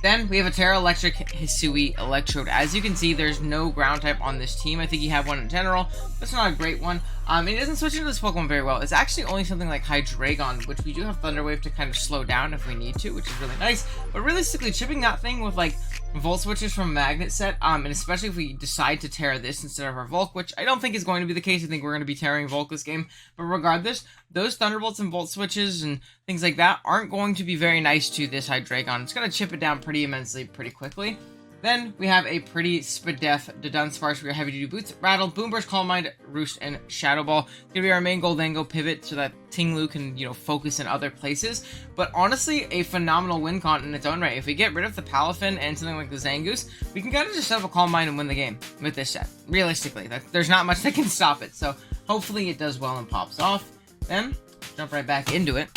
Then we have a Terra Electric Hisuian Electrode. As you can see, there's no ground type on this team. I think you have one in general. That's not a great one. It doesn't switch into this Pokemon very well. It's actually only something like Hydreigon, which we do have Thunder Wave to kind of slow down if we need to, which is really nice. But realistically, chipping that thing with like Volt Switches from Magnet Set, and especially if we decide to Terra this instead of our Volk, which I don't think is going to be the case. I think we're going to be Terraing Volk this game. But regardless, those Thunderbolts and Volt Switches and things like that aren't going to be very nice to this Hydreigon. It's going to chip it down pretty immensely, pretty quickly. Then we have a pretty Spadef, Dunsparce, we have Heavy Duty Boots, Rattle, Boomburst, Calm Mind, Roost, and Shadow Ball. It's going to be our main Goldango pivot so that Tinglu can, focus in other places. But honestly, a phenomenal win con in its own right. If we get rid of the Palafin and something like the Zangoose, we can kind of just set up a Calm Mind and win the game with this set. Realistically, there's not much that can stop it. So hopefully it does well and pops off. Then, jump right back into it.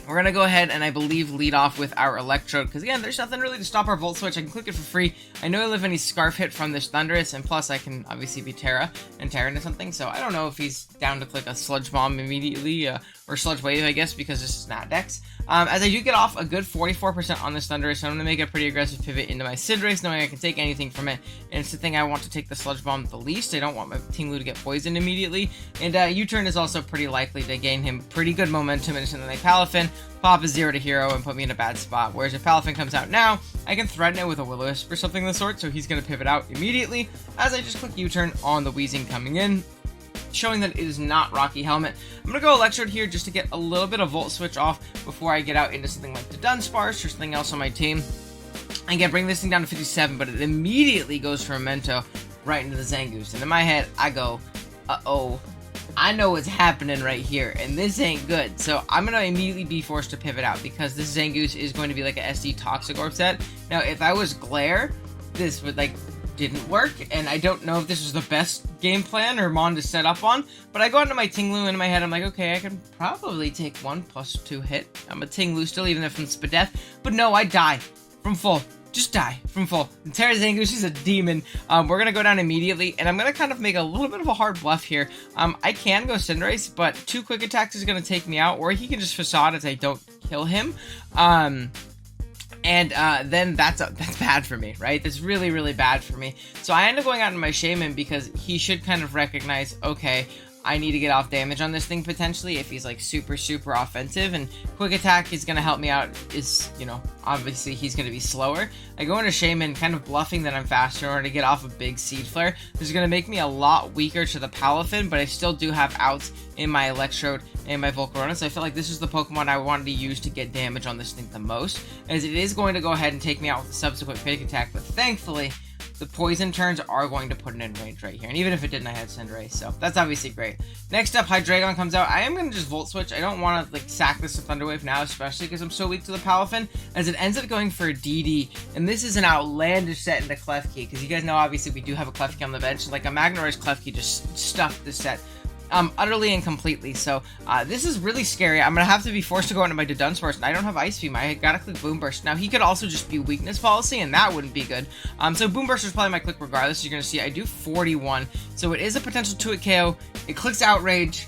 We're going to go ahead and I believe lead off with our Electrode, because again, there's nothing really to stop our Volt Switch. I can click it for free. I know I live any Scarf hit from this Thundurus, and plus I can obviously be Terra and Terra into something, so I don't know if he's down to click a Sludge Bomb immediately, or Sludge Wave, I guess, because this is not Dex. As I do get off a good 44% on this Thundurus, so I'm going to make a pretty aggressive pivot into my Cinderace, knowing I can take anything from it, and it's the thing I want to take the Sludge Bomb the least. I don't want my Tinglu to get poisoned immediately, and U-turn is also pretty likely to gain him pretty good momentum into something like Palafin, pop a 0 to hero, and put me in a bad spot. Whereas if Palafin comes out now, I can threaten it with a Will-O-Wisp or something of the sort, so he's going to pivot out immediately, as I just click U-turn on the Weezing coming in, showing that it is not Rocky Helmet. I'm going to go Electrode here just to get a little bit of Volt Switch off before I get out into something like the Dunsparce or something else on my team. I can bring this thing down to 57, but it immediately goes for a Mento right into the Zangoose. And in my head, I go, uh-oh, I know what's happening right here, and this ain't good. So I'm going to immediately be forced to pivot out, because this Zangoose is going to be like a SD Toxic Orb set. Now, if I was Glare, this would, didn't work, and I don't know if this was the best game plan or Mon to set up on, but I go into my Tinglu, and in my head I'm like, okay, I can probably take 1+2 hit. I'm a Tinglu still, even if I'm Spadef, but no, I die from full. Just die from full. And Terra Zangoose is a demon. We're gonna go down immediately, and I'm gonna kind of make a little bit of a hard bluff here. I can go Cinderace, but 2 quick attacks is gonna take me out, or he can just Facade as I don't kill him. Then that's bad for me, right? That's really, really bad for me. So I end up going out into my Shaman, because he should kind of recognize, okay, I need to get off damage on this thing potentially if he's super, super offensive, and quick attack is going to help me out is, obviously he's going to be slower. I go into Shaman kind of bluffing that I'm faster in order to get off a big Seed Flare. This is going to make me a lot weaker to the Palafin, but I still do have outs in my Electrode and my Volcarona, so I feel like this is the Pokemon I wanted to use to get damage on this thing the most, as it is going to go ahead and take me out with a subsequent quick attack, but thankfully, the poison turns are going to put it in range right here. And even if it didn't, I had Cinderace, so that's obviously great. Next up, Hydreigon comes out. I am going to just Volt Switch. I don't want to sack this to Thunder Wave now, especially because I'm so weak to the Palafin, as it ends up going for a DD. And this is an outlandish set into Klefki, because you guys know obviously we do have a Klefki on the bench. Like a Magneroy's Klefki just stuffed this set. Utterly and completely, so this is really scary. I'm gonna have to be forced to go into my Dunsparce, and I don't have Ice Beam. I gotta click Boomburst. Now, he could also just be Weakness Policy, and that wouldn't be good. So Boomburst is probably my click regardless. You're gonna see I do 41, so it is a potential 2-hit KO. It clicks Outrage,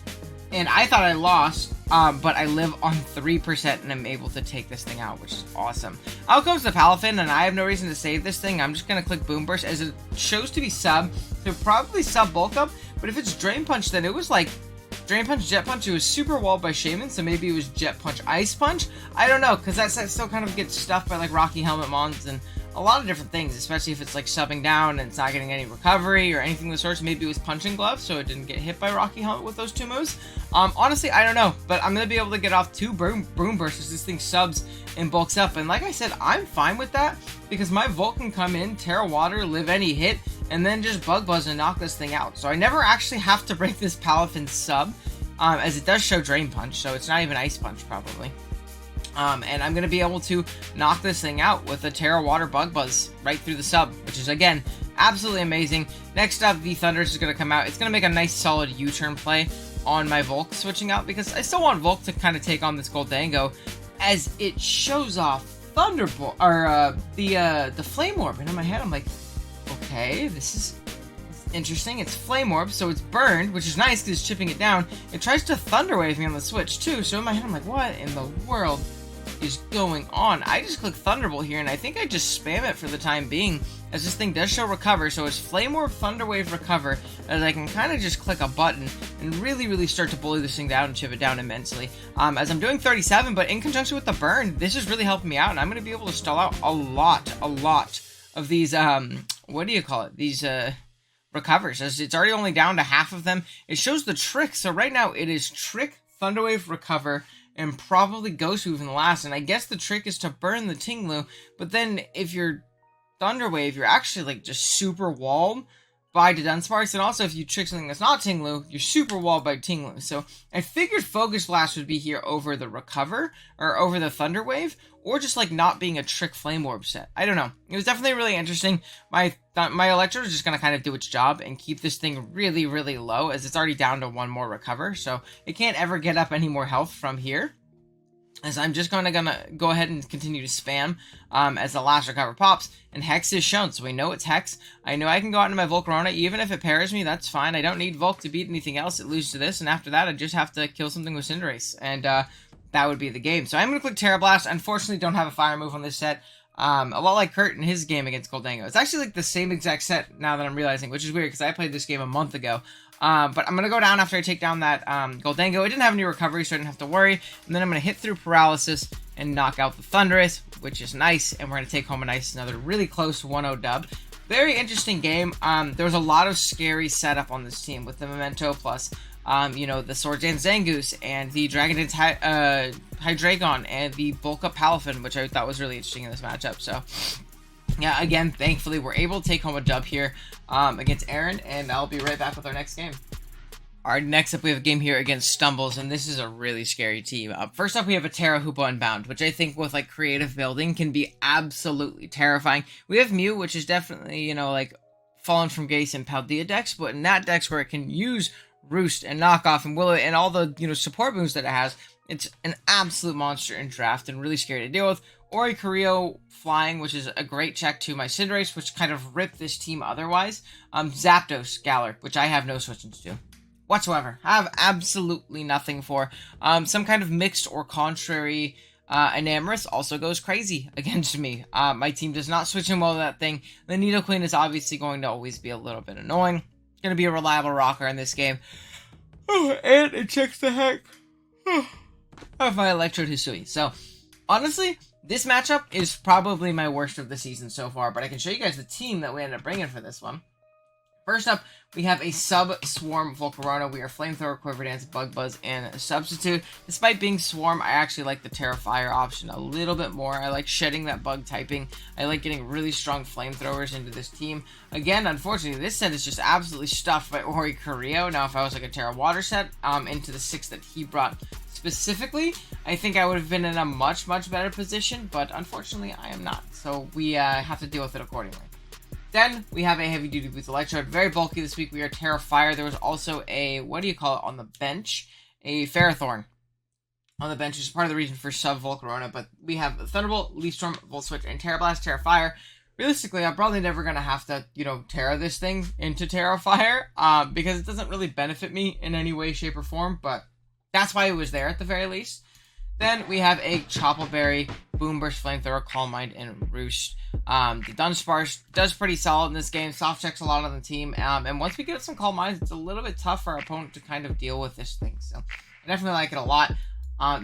and I thought I lost, but I live on 3%, and I'm able to take this thing out, which is awesome. Out comes the Palafin, and I have no reason to save this thing. I'm just gonna click Boomburst, as it shows to be sub, so probably sub Bulk Up. But if it's Drain Punch, then it was Drain Punch, Jet Punch. It was super walled by Shaman, so maybe it was Jet Punch, Ice Punch. I don't know, because that set still kind of gets stuffed by Rocky Helmet Mons and a lot of different things, especially if it's subbing down and it's not getting any recovery or anything of the sort. Maybe it was Punching Glove, so it didn't get hit by Rocky Helmet with those 2 moves. Honestly, I don't know, but I'm going to be able to get off 2 Broom Bursts as this thing subs and bulks up. And like I said, I'm fine with that, because my Volt can come in, Terra Water, live any hit, and then just Bug Buzz and knock this thing out. So I never actually have to break this Palafin sub, as it does show Drain Punch, so it's not even Ice Punch probably. And I'm going to be able to knock this thing out with a Terra Water Bug Buzz right through the sub, which is, again, absolutely amazing. Next up, the Thundurus is going to come out. It's going to make a nice solid U-turn play on my Volk switching out, because I still want Volk to kind of take on this Goldango, as it shows off Thunderbolt, or the Flame Orb. And in my head, I'm like, okay, this is interesting. It's Flame Orb, so it's burned, which is nice because it's chipping it down. It tries to Thunder Wave me on the switch too, so in my head I'm like, what in the world is going on? I just click Thunderbolt here, and I think I just spam it for the time being, as this thing does show recover. So it's Flame Orb, Thunder Wave, recover, as I can kind of just click a button and really start to bully this thing down and chip it down immensely. As I'm doing 37, but in conjunction with the burn, this is really helping me out, and I'm going to be able to stall out a lot of these, what do you call it? These, recovers, as it's already only down to half of them. It shows the trick, so right now it is Trick, Thunderwave, recover, and probably Ghost Move in the last, and I guess the trick is to burn the Tinglu, but then if you're Thunderwave, you're actually like just super walled by the Dunsparce, and also if you trick something that's not Tinglu, you're super walled by Tinglu. So I figured Focus Blast would be here over the recover, or over the Thunder Wave, or just like not being a Trick Flame Orb set. I don't know. It was definitely really interesting. My Electrode is just going to kind of do its job and keep this thing really low, as it's already down to one more recover, so it can't ever get up any more health from here. As I'm just gonna go ahead and continue to spam as the last recover pops, and Hex is shown, so we know it's Hex. I know I can go out into my Volcarona, even if it pairs me, that's fine. I don't need Volk to beat anything else. It loses to this, and after that, I just have to kill something with Cinderace, and that would be the game. So I'm gonna click Terra Blast. Unfortunately, don't have a fire move on this set. A lot like Kurt in his game against Goldango. It's actually like the same exact set now that I'm realizing, which is weird because I played this game a month ago. But I'm going to go down after I take down that Goldango. It didn't have any recovery, so I didn't have to worry. And then I'm going to hit through Paralysis and knock out the Thundurus, which is nice. And we're going to take home another really close 1-0 dub. Very interesting game. There was a lot of scary setup on this team with the Memento plus, you know, the Swords Dance Zangoose and the Dragon Dance Hydreigon and the Bulk Up Palafin, which I thought was really interesting in this matchup. So yeah, again, thankfully, we're able to take home a dub here against Aaron, and I'll be right back with our next game. Alright, next up we have a game here against Stumbles, and this is a really scary team. First up, we have a Terra Hoopa Unbound, which I think with, like, creative building can be absolutely terrifying. We have Mew, which is definitely, you know, like, fallen from Grace and Paldea decks, but in that decks where it can use Roost and Knockoff and Willow and all the, you know, support moves that it has, it's an absolute monster in draft and really scary to deal with. Oricorio Flying, which is a great check to my Cinderace, which kind of ripped this team otherwise. Zapdos Galar, which I have no switchings to whatsoever. I have absolutely nothing for. Some kind of mixed or contrary Enamorus also goes crazy against me. My team does not switch in well to that thing. The Nidoqueen is obviously going to always be a little bit annoying. It's going to be a reliable rocker in this game. Oh, and it checks the heck of my Electrode Hisui. So, honestly, this matchup is probably my worst of the season so far, but I can show you guys the team that we ended up bringing for this one. First up, we have a Sub-Swarm Volcarona. We are Flamethrower, Quiver Dance, Bug Buzz, and Substitute. Despite being Swarm, I actually like the Terrafire option a little bit more. I like shedding that bug typing. I like getting really strong Flamethrowers into this team. Again, unfortunately, this set is just absolutely stuffed by Oricorio. Now, if I was like a Terra Water set into the 6 that he brought specifically, I think I would have been in a much better position, but unfortunately, I am not. So we have to deal with it accordingly. Then we have a Heavy Duty Boots Electrode, very bulky this week. We are Terra Fire. There was also a, what do you call it on the bench? A Ferrothorn on the bench, which is part of the reason for sub Volcarona. But we have Thunderbolt, Leaf Storm, Volt Switch, and Terra Blast, Terra Fire. Realistically, I'm probably never going to have to, you know, Terra this thing into Terra Fire, because it doesn't really benefit me in any way, shape, or form, but that's why it was there at the very least. Then we have a Choppleberry, Boomburst, Flamethrower, Calm Mind, and Roost. The Dunsparce does pretty solid in this game. Soft checks a lot on the team. And once we get some Calm Minds, it's a little bit tough for our opponent to kind of deal with this thing. So I definitely like it a lot.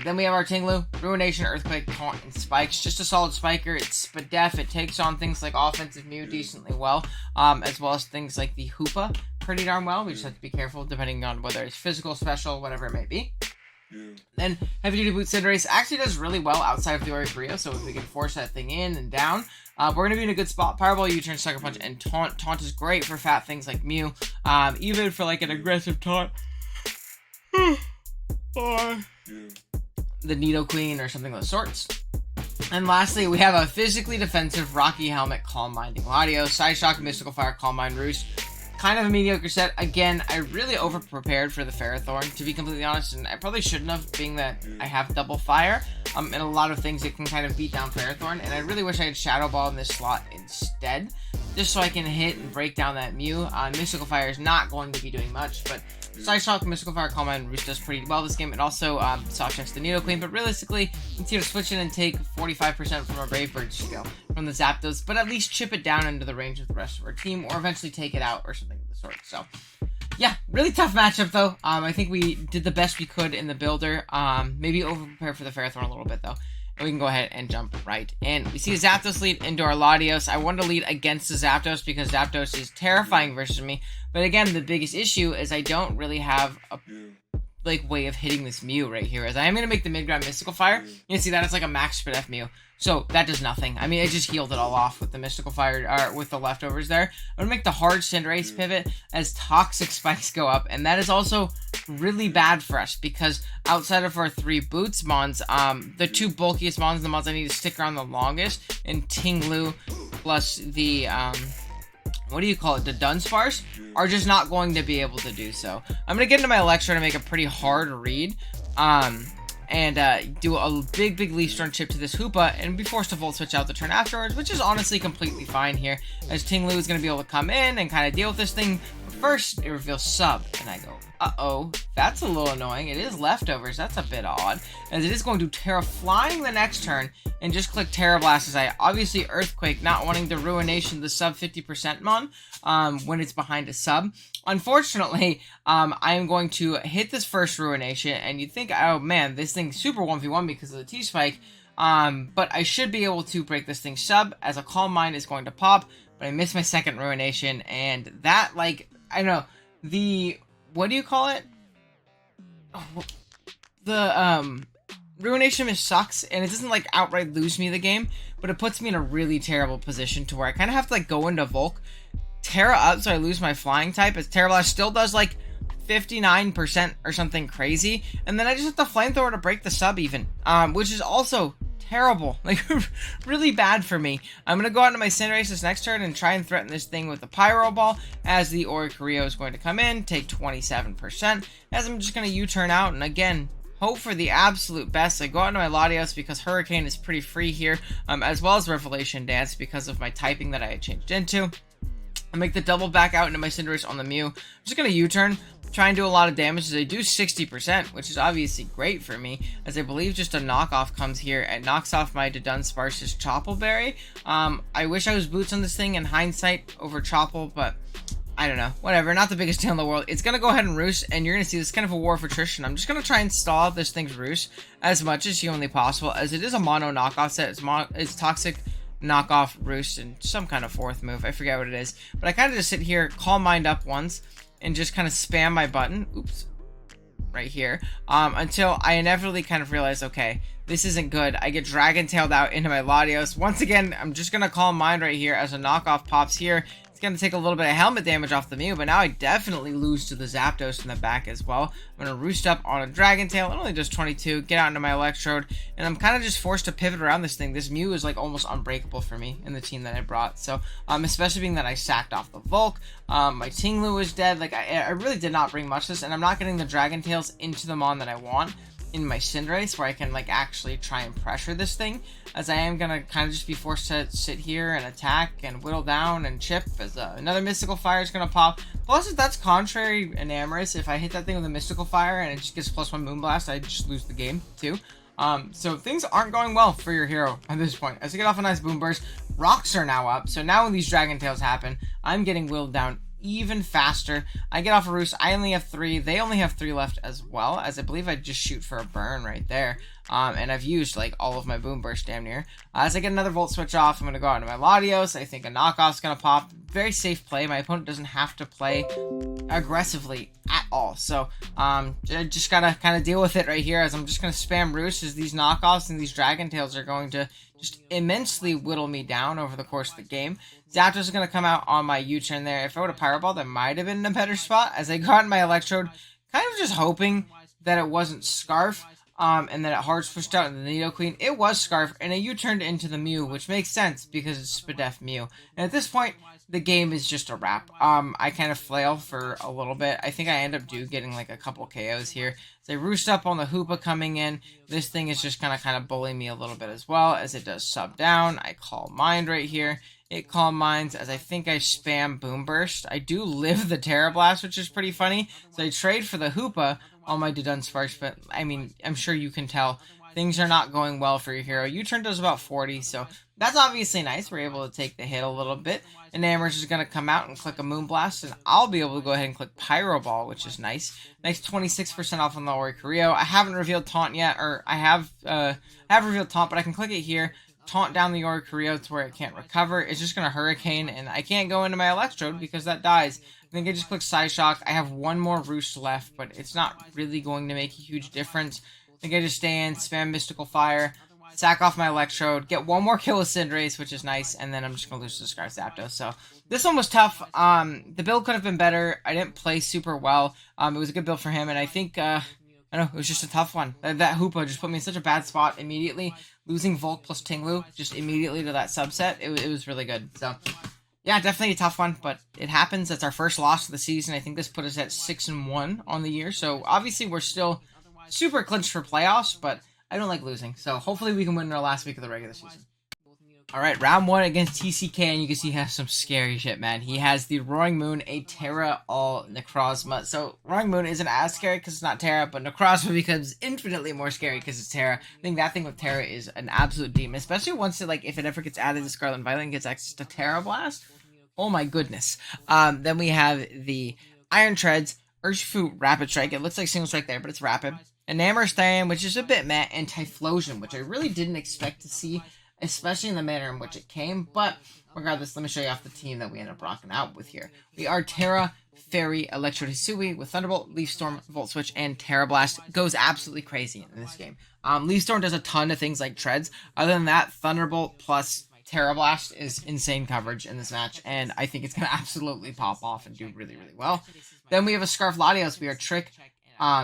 Then we have our Tinglu, Ruination, Earthquake, Taunt, and Spikes. Just a solid spiker. It's Spadef. It takes on things like Offensive Mew decently well, as well as things like the Hoopa pretty darn well. We just have to be careful depending on whether it's physical, special, whatever it may be. Yeah. Then Heavy Duty Boot Cinderace actually does really well outside of the Oricorio, so if we can force that thing in and down, we're going to be in a good spot. Powerball, U-turn, Sucker Punch, and Taunt. Taunt is great for fat things like Mew, even for like an aggressive Taunt, or the Nidoqueen or something of the sorts. And lastly, we have a physically defensive Rocky Helmet, Calm Minding Gladio, Side Shock, Mystical Fire, Calm Mind Roost. Kind of a mediocre set. Again, I really over-prepared for the Ferrothorn, to be completely honest, and I probably shouldn't have, being that I have double fire. And a lot of things it can kind of beat down Ferrothorn, and I really wish I had Shadow Ball in this slot instead, just so I can hit and break down that Mew. Mystical Fire is not going to be doing much, but Side Shock, Mystical Fire, Calm Mind, Roost does pretty well this game. It also soft checks the Needle Queen, but realistically, it's here to switch in and take 45% from our Brave Bird skill from the Zapdos, but at least chip it down into the range of the rest of our team, or eventually take it out or something of the sort. So, yeah, really tough matchup though. I think we did the best we could in the builder. Maybe over prepare for the Ferrothorn a little bit though. And we can go ahead and jump right in. We see a Zapdos lead into our Latios. I wanted to lead against the Zapdos because Zapdos is terrifying versus me. But again, the biggest issue is I don't really have a way of hitting this Mew right here. As I am going to make the mid-ground Mystical Fire. You can see that it's like a max Spit F Mew. So that does nothing. I mean, it just healed it all off with the Mystical Fire, with the leftovers there. I'm going to make the hard Cinderace pivot as Toxic Spikes go up. And that is also really bad for us because outside of our 3 Boots mons, the 2 bulkiest mons, the mons I need to stick around the longest, and Ting-Lu plus the, what do you call it, the Dunsparce, are just not going to be able to do so. I'm going to get into my Electrode and make a pretty hard read, and do a big Leaf Storm chip to this Hoopa, and be forced to Volt Switch out the turn afterwards, which is honestly completely fine here, as Ting-Lu is going to be able to come in and kind of deal with this thing. But first, it reveals Sub, and I go, uh-oh, that's a little annoying. It is leftovers, that's a bit odd, as it is going to Terra Flying the next turn, and just click Terra Blast, as I obviously Earthquake, not wanting to Ruination the sub 50% mon, when it's behind a sub. Unfortunately, I am going to hit this first Ruination, and you'd think, oh man, this thing's super 1v1 because of the T-Spike, but I should be able to break this thing sub, as a Calm Mind is going to pop, but I missed my second Ruination, and that, like, I don't know, what do you call it? The, Ruination Miss sucks, and it doesn't, like, outright lose me the game, but it puts me in a really terrible position to where I kind of have to, like, go into Volk, Terra up so I lose my Flying type, as Terra Blast still does, like, 59% or something crazy, and then I just have to Flamethrower to break the sub even, which is also terrible, like, really bad for me. I'm going to go out into my Cinderace this next turn and try and threaten this thing with the Pyro Ball, as the Oricorio is going to come in, take 27%, as I'm just going to U-turn out, and again, hope for the absolute best. I go out into my Latios because Hurricane is pretty free here, as well as Revelation Dance because of my typing that I had changed into. I make the double back out into my Cinderace on the Mew. I'm just going to U-turn, try and do a lot of damage as I do 60%, which is obviously great for me, as I believe just a knockoff comes here and knocks off my Dunsparce's Choppleberry. I wish I was Boots on this thing in hindsight over Chopple, but I don't know. Whatever, not the biggest deal in the world. It's going to go ahead and Roost, and you're going to see this kind of a war of attrition. I'm just going to try and stall out this thing's Roost as much as humanly possible, as it is a mono knockoff set. It's Toxic knockoff Roost and some kind of 4th move. I forget what it is. But I kind of just sit here, Calm Mind up once, and just kind of spam my button. Oops. Right here. Until I inevitably kind of realize, okay, this isn't good. I get Dragon Tailed out into my Latios. Once again, I'm just going to Calm Mind right here as a knockoff pops here. It's going to take a little bit of helmet damage off the Mew, but now I definitely lose to the Zapdos in the back as well. I'm going to Roost up on a Dragon Tail. It only does 22. Get out into my Electrode, and I'm kind of just forced to pivot around this thing. This Mew is like almost unbreakable for me in the team that I brought. So, especially being that I sacked off the Volk. My Ting-Lu is dead. Like, I really did not bring much to this, and I'm not getting the Dragon Tails into the Mon that I want in my Cinderace, where I can, like, actually try and pressure this thing, as I am gonna kind of just be forced to sit here and attack and whittle down and chip, as another Mystical Fire is gonna pop. Plus, if that's contrary and amorous, if I hit that thing with a Mystical Fire and it just gets +1 Moonblast, I just lose the game too. So things aren't going well for your hero at this point. As I get off a nice Boom Burst, rocks are now up, so now when these Dragon Tails happen, I'm getting whittled down even faster. I get off a Roost. I only have 3. They only have 3 left as well, as I believe I just shoot for a burn right there. And I've used, like, all of my Boom Burst damn near. As I get another Volt Switch off, I'm going to go out into my Latios. I think a knockoff's going to pop. Very safe play. My opponent doesn't have to play aggressively at all. So, I just got to kind of deal with it right here, as I'm just going to spam Roost, as these knockoffs and these Dragon Tails are going to just immensely whittle me down over the course of the game. Zapdos is going to come out on my U-turn there. If I would have Pyro Ball, that might have been in a better spot, as I got in my Electrode, kind of just hoping that it wasn't Scarf. And then it Hearts pushed out into the Nidoqueen. It was Scarf, and it U-turned into the Mew, which makes sense because it's Spadef Mew. And at this point, the game is just a wrap. I kind of flail for a little bit. I think I end up getting like a couple KOs here. So I roost up on the Hoopa coming in. This thing is just gonna kind of bully me a little bit as well, as it does sub down. I Calm Mind right here. It Calm Minds as I think I spam Boom Burst. I do live the Terra Blast, which is pretty funny. So I trade for the Hoopa on my Dudunsparks, but I mean, I'm sure you can tell things are not going well for your hero. U-turn does about 40, so that's obviously nice. We're able to take the hit a little bit. And Amherst is going to come out and click a Moonblast, and I'll be able to go ahead and click Pyro Ball, which is nice. Nice 26% off on the Oricorio. I haven't revealed Taunt yet, or I have revealed Taunt, but I can click it here. Taunt down the Oricorio to where it can't recover. It's just going to Hurricane, and I can't go into my Electrode because that dies. I think I just click Psyshock. I have one more Roost left, but it's not really going to make a huge difference. I think I just stay in, spam Mystical Fire, sack off my Electrode, get one more kill with Cinderace, which is nice, and then I'm just going to lose to Scarf Zapdos. So this one was tough. The build could have been better. I didn't play super well. It was a good build for him, and I think, I don't know, it was just a tough one. That Hoopa just put me in such a bad spot immediately. Losing Volk plus Tinglu just immediately to that subset, it was really good. So yeah, definitely a tough one, but it happens. That's our first loss of the season. I think this put us at 6-1 on the year. So obviously we're still super clinched for playoffs, but I don't like losing. So hopefully we can win in our last week of the regular season. Alright, round 1 against TCK, and you can see he has some scary shit, man. He has the Roaring Moon, a Terra all Necrozma. So Roaring Moon isn't as scary because it's not Terra, but Necrozma becomes infinitely more scary because it's Terra. I think that thing with Terra is an absolute demon, especially once it, like, if it ever gets added to Scarlet and Violet and gets access to Terra Blast. Oh my goodness. Then we have the Iron Treads, Urshifu Rapid Strike. It looks like Single Strike there, but it's Rapid. Enamor's Therian, which is a bit meh, and Typhlosion, which I really didn't expect to see, especially in the manner in which it came, but regardless, let me show you off the team that we end up rocking out with here. We are Terra, Fairy, Electrode Hisui with Thunderbolt, Leaf Storm, Volt Switch, and Terra Blast. Goes absolutely crazy in this game. Leaf Storm does a ton of things like Treads. Other than that, Thunderbolt plus Terra Blast is insane coverage in this match, and I think it's going to absolutely pop off and do really, really well. Then we have a Scarf Latios. We are Trick,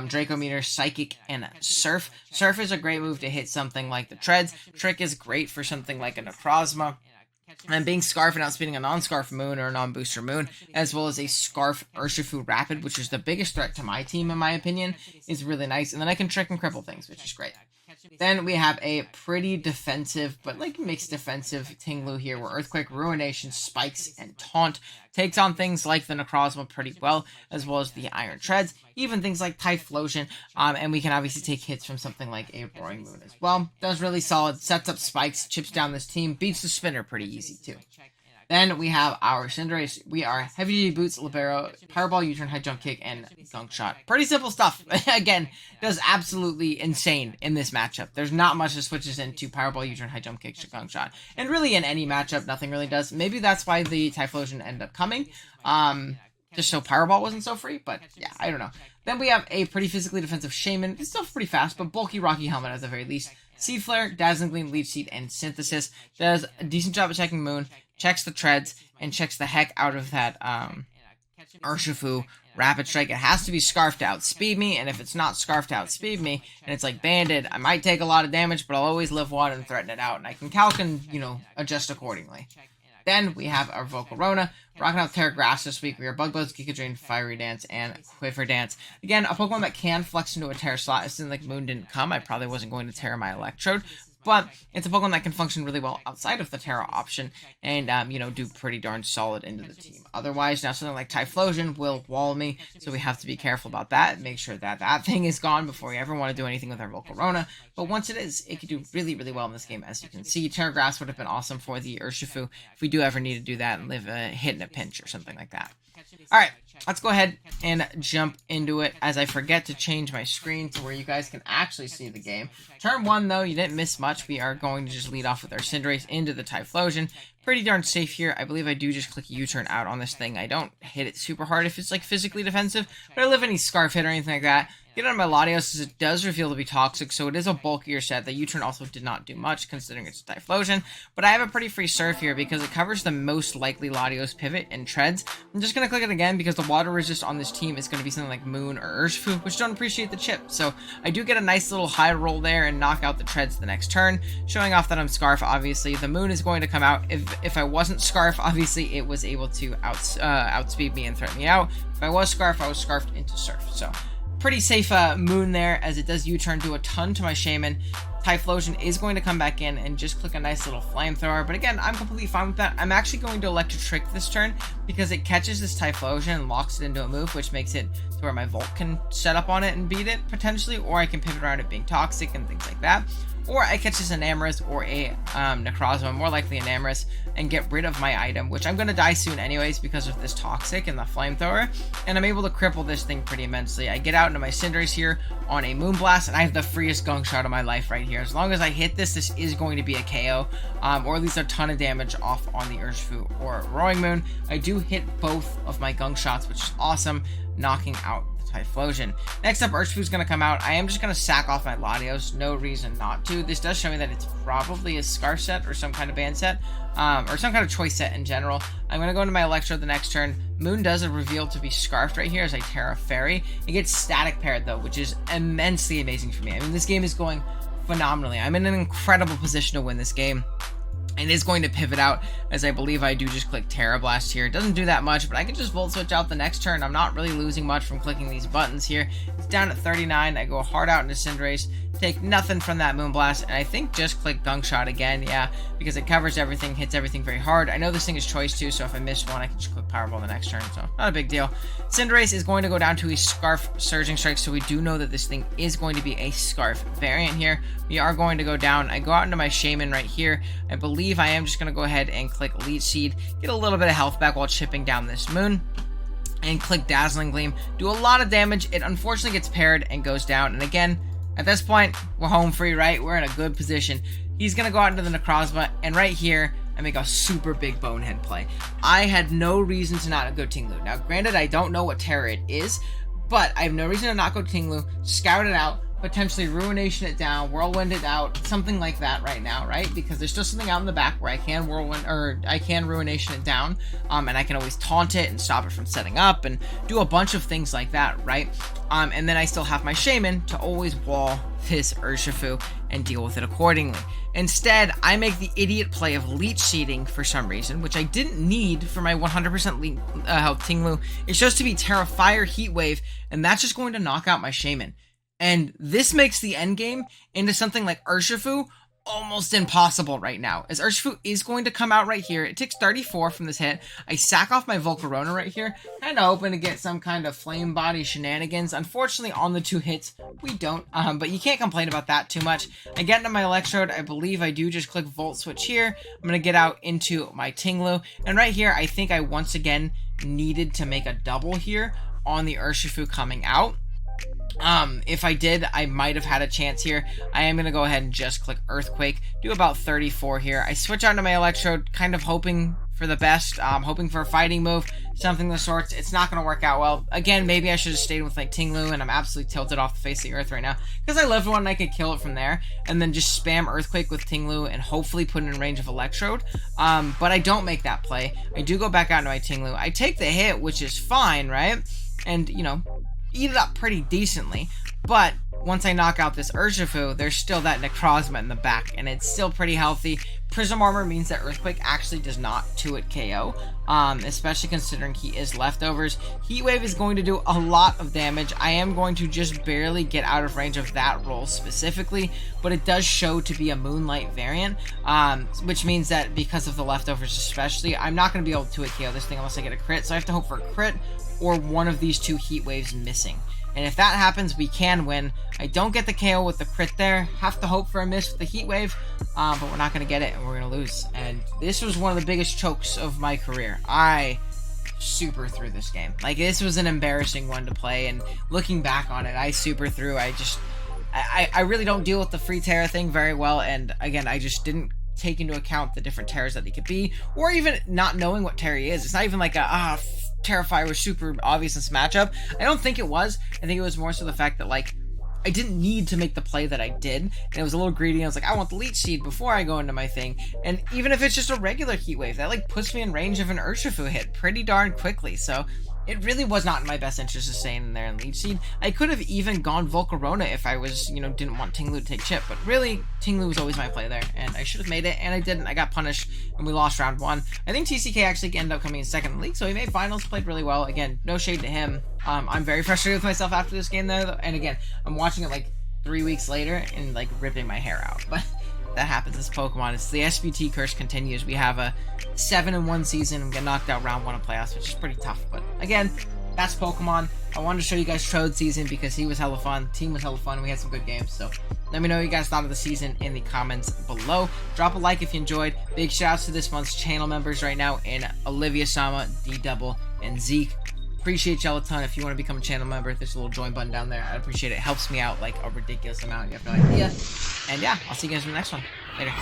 Draco Meter, Psychic, and Surf. Surf is a great move to hit something like the Treads. Trick is great for something like a Necrozma. And being Scarf and outspeeding a non-Scarf Moon or a non-Booster Moon, as well as a Scarf Urshifu Rapid, which is the biggest threat to my team, in my opinion, is really nice. And then I can trick and cripple things, which is great. Then we have a pretty defensive, but like mixed defensive Tinglu here, where Earthquake, Ruination, Spikes, and Taunt takes on things like the Necrozma pretty well, as well as the Iron Treads, even things like Typhlosion, and we can obviously take hits from something like a Roaring Moon as well. Does really solid, sets up Spikes, chips down this team, beats the Spinner pretty easy too. Then we have our Cinderace. We are Heavy Duty Boots, Libero, Powerball, U-turn, High Jump Kick, and Gunk Shot. Pretty simple stuff. Again, does absolutely insane in this matchup. There's not much that switches into Powerball, U-turn, High Jump Kick, Gunk Shot. And really in any matchup, nothing really does. Maybe that's why the Typhlosion ended up coming. Just so Powerball wasn't so free, but yeah, I don't know. Then we have a pretty physically defensive Shaman. It's still pretty fast, but bulky Rocky Helmet at the very least. Seed Flare, Dazzling Gleam, Leech Seed, and Synthesis. Does a decent job of checking Moon, checks the Treads, and checks the heck out of that Urshifu Rapid Strike. It has to be Scarfed to outspeed me, and if it's not Scarfed to outspeed me, and it's like banded, I might take a lot of damage, but I'll always live one and threaten it out, and I can calc and, you know, adjust accordingly. Then we have our Volcarona, rocking out Terra Grass this week. We are Bug Buzz, Giga Drain, Fiery Dance, and Quiver Dance. Again, a Pokemon that can flex into a Terra slot. It seems like Moon didn't come. I probably wasn't going to Terra my Electrode. But it's a Pokemon that can function really well outside of the Terra option and, you know, do pretty darn solid into the team. Otherwise, now something like Typhlosion will wall me, so we have to be careful about that. Make sure that that thing is gone before we ever want to do anything with our Volcarona. But once it is, it can do really, really well in this game, as you can see. Terra Grass would have been awesome for the Urshifu if we do ever need to do that and live a hit in a pinch or something like that. Alright, let's go ahead and jump into it as I forget to change my screen to where you guys can actually see the game. Turn 1, though, you didn't miss much. We are going to just lead off with our Cinderace into the Typhlosion. Pretty darn safe here. I believe I do just click U-turn out on this thing. I don't hit it super hard if it's, like, physically defensive, but I live any Scarf hit or anything like that. Get on my Latios as it does reveal to be toxic, so it is a bulkier set. The U-turn also did not do much considering it's a Typhlosion, but I have a pretty free surf here because it covers the most likely Latios pivot and treads. I'm just going to click it again because the water resist on this team is going to be something like Moon or Urshifu, which don't appreciate the chip. So I do get a nice little high roll there and knock out the treads the next turn, showing off that I'm Scarf. Obviously, the Moon is going to come out. If I wasn't Scarf, obviously it was able to outspeed me and threaten me out. If I was Scarf, I was Scarfed into Surf. So pretty safe Moon there, as it does U-turn, do a ton to my Shaman. Typhlosion is going to come back in and just click a nice little Flamethrower, but again, I'm completely fine with that. I'm actually going to Electric Trick this turn because it catches this Typhlosion and locks it into a move, which makes it to where my Volt can set up on it and beat it, potentially, or I can pivot around it being toxic and things like that. Or I catch this Enamorus or a Necrozma, more likely Enamorus, and get rid of my item, which I'm going to die soon anyways because of this Toxic and the Flamethrower, and I'm able to cripple this thing pretty immensely. I get out into my Cinderace here on a Moonblast, and I have the freest Gunk Shot of my life right here. As long as I hit this, this is going to be a KO, or at least a ton of damage off on the Urshifu or Roaring Moon. I do hit both of my Gunk Shots, which is awesome, knocking out Typhlosion. Next up, Urshifu's going to come out. I am just going to sack off my Latios. No reason not to. This does show me that it's probably a Scarf set or some kind of band set, or some kind of choice set in general. I'm going to go into my Electrode the next turn. Moon does a reveal to be Scarfed right here as I Terra Fairy. It gets static paired though, which is immensely amazing for me. I mean, this game is going phenomenally. I'm in an incredible position to win this game. And is going to pivot out, as I believe I do just click Terra Blast here. It doesn't do that much, but I can just Volt Switch out the next turn. I'm not really losing much from clicking these buttons here. It's down at 39. I go hard out into Cinderace, take nothing from that Moonblast, and I think just click Gunk Shot again, yeah, because it covers everything, hits everything very hard. I know this thing is choice too, so if I miss one, I can just click Powerball the next turn, so not a big deal. Cinderace is going to go down to a Scarf Surging Strike, so we do know that this thing is going to be a Scarf variant here. We are going to go down. I go out into my Shaman right here. I believe I am just going to go ahead and click Leech Seed, get a little bit of health back while chipping down this Moon, and click Dazzling Gleam. Do a lot of damage. It unfortunately gets paired and goes down, and again, at this point, we're home free, right? We're in a good position. He's going to go out into the Necrozma, and right here, I make a super big bonehead play. I had no reason to not go Tinglu. Now, granted, I don't know what Terra it is, but I have no reason to not go Tinglu, scout it out, potentially Ruination it down, Whirlwind it out, something like that right now, right? Because there's still something out in the back where I can Whirlwind, or I can Ruination it down, and I can always taunt it and stop it from setting up and do a bunch of things like that, right? And then I still have my Shaman to always wall this Urshifu and deal with it accordingly. Instead, I make the idiot play of Leech Seeding for some reason, which I didn't need for my 100% health Tinglu. It's just to be Terra Fire Heat Wave, and that's just going to knock out my Shaman. And this makes the end game into something like Urshifu almost impossible right now, as Urshifu is going to come out right here. It takes 34 from this hit. I sack off my Volcarona right here, kind of hoping to get some kind of Flame Body shenanigans. Unfortunately, on the 2 hits, we don't, but you can't complain about that too much. I get into my Electrode. I believe I do just click Volt Switch here. I'm going to get out into my Tinglu, and right here, I think I once again needed to make a double here on the Urshifu coming out. If I did, I might have had a chance here. I am going to go ahead and just click Earthquake, do about 34 here. I switch onto my Electrode, kind of hoping for the best, hoping for a fighting move, something of the sorts. It's not going to work out well. Again, maybe I should have stayed with like Tinglu, and I'm absolutely tilted off the face of the earth right now, because I lived one and I could kill it from there, and then just spam Earthquake with Tinglu and hopefully put it in range of Electrode. But I don't make that play. I do go back out into my Tinglu. I take the hit, which is fine, right? And, you know, eat it up pretty decently, but once I knock out this Urshifu, there's still that Necrozma in the back, and it's still pretty healthy. Prism Armor means that Earthquake actually does not 2-hit KO, especially considering he is leftovers. Heat Wave is going to do a lot of damage. I am going to just barely get out of range of that roll specifically, but it does show to be a Moonlight variant, which means that because of the leftovers especially, I'm not going to be able to 2-hit KO this thing unless I get a crit, so I have to hope for a crit or one of these 2 Heat Waves missing. And if that happens, we can win. I don't get the KO with the crit there. Have to hope for a miss with the Heat Wave, but we're not going to get it, and we're going to lose. And this was one of the biggest chokes of my career. I super threw this game. Like, this was an embarrassing one to play, and looking back on it, I super threw. I really don't deal with the free Terra thing very well, and again, I just didn't take into account the different Terras that they could be, or even not knowing what Terra is. It's not even like a, Terrifier was super obvious in this matchup. I don't think it was. I think it was more so the fact that, like, I didn't need to make the play that I did, and it was a little greedy. I was like, I want the leech seed before I go into my thing, and even if it's just a regular heat wave, that like puts me in range of an Urshifu hit pretty darn quickly, so it really was not in my best interest to stay in there and leech seed. I could have even gone Volcarona if I was, you know, didn't want Tinglu to take chip, but really, Tinglu was always my play there, and I should have made it, and I didn't. I got punished, and we lost round 1. I think TCK actually ended up coming in second in the league, so he made finals, played really well. Again, no shade to him. I'm very frustrated with myself after this game, though, and again, I'm watching it like 3 weeks later and like ripping my hair out, but that happens as Pokemon. It's the SBT curse continues. We have a 7-1 season and we get knocked out round 1 of playoffs, which is pretty tough, but again, that's Pokemon. I wanted to show you guys Trode season because he was hella fun, team was hella fun, and we had some good games, so let me know what you guys thought of the season in the comments below. Drop a like if you enjoyed. Big shouts to this month's channel members right now in Olivia Sama, D-Double, and Zeke. Appreciate y'all a ton. If you want to become a channel member, there's a little join button down there. I'd appreciate it. It helps me out like a ridiculous amount. You have no idea. And yeah, I'll see you guys in the next one. Later.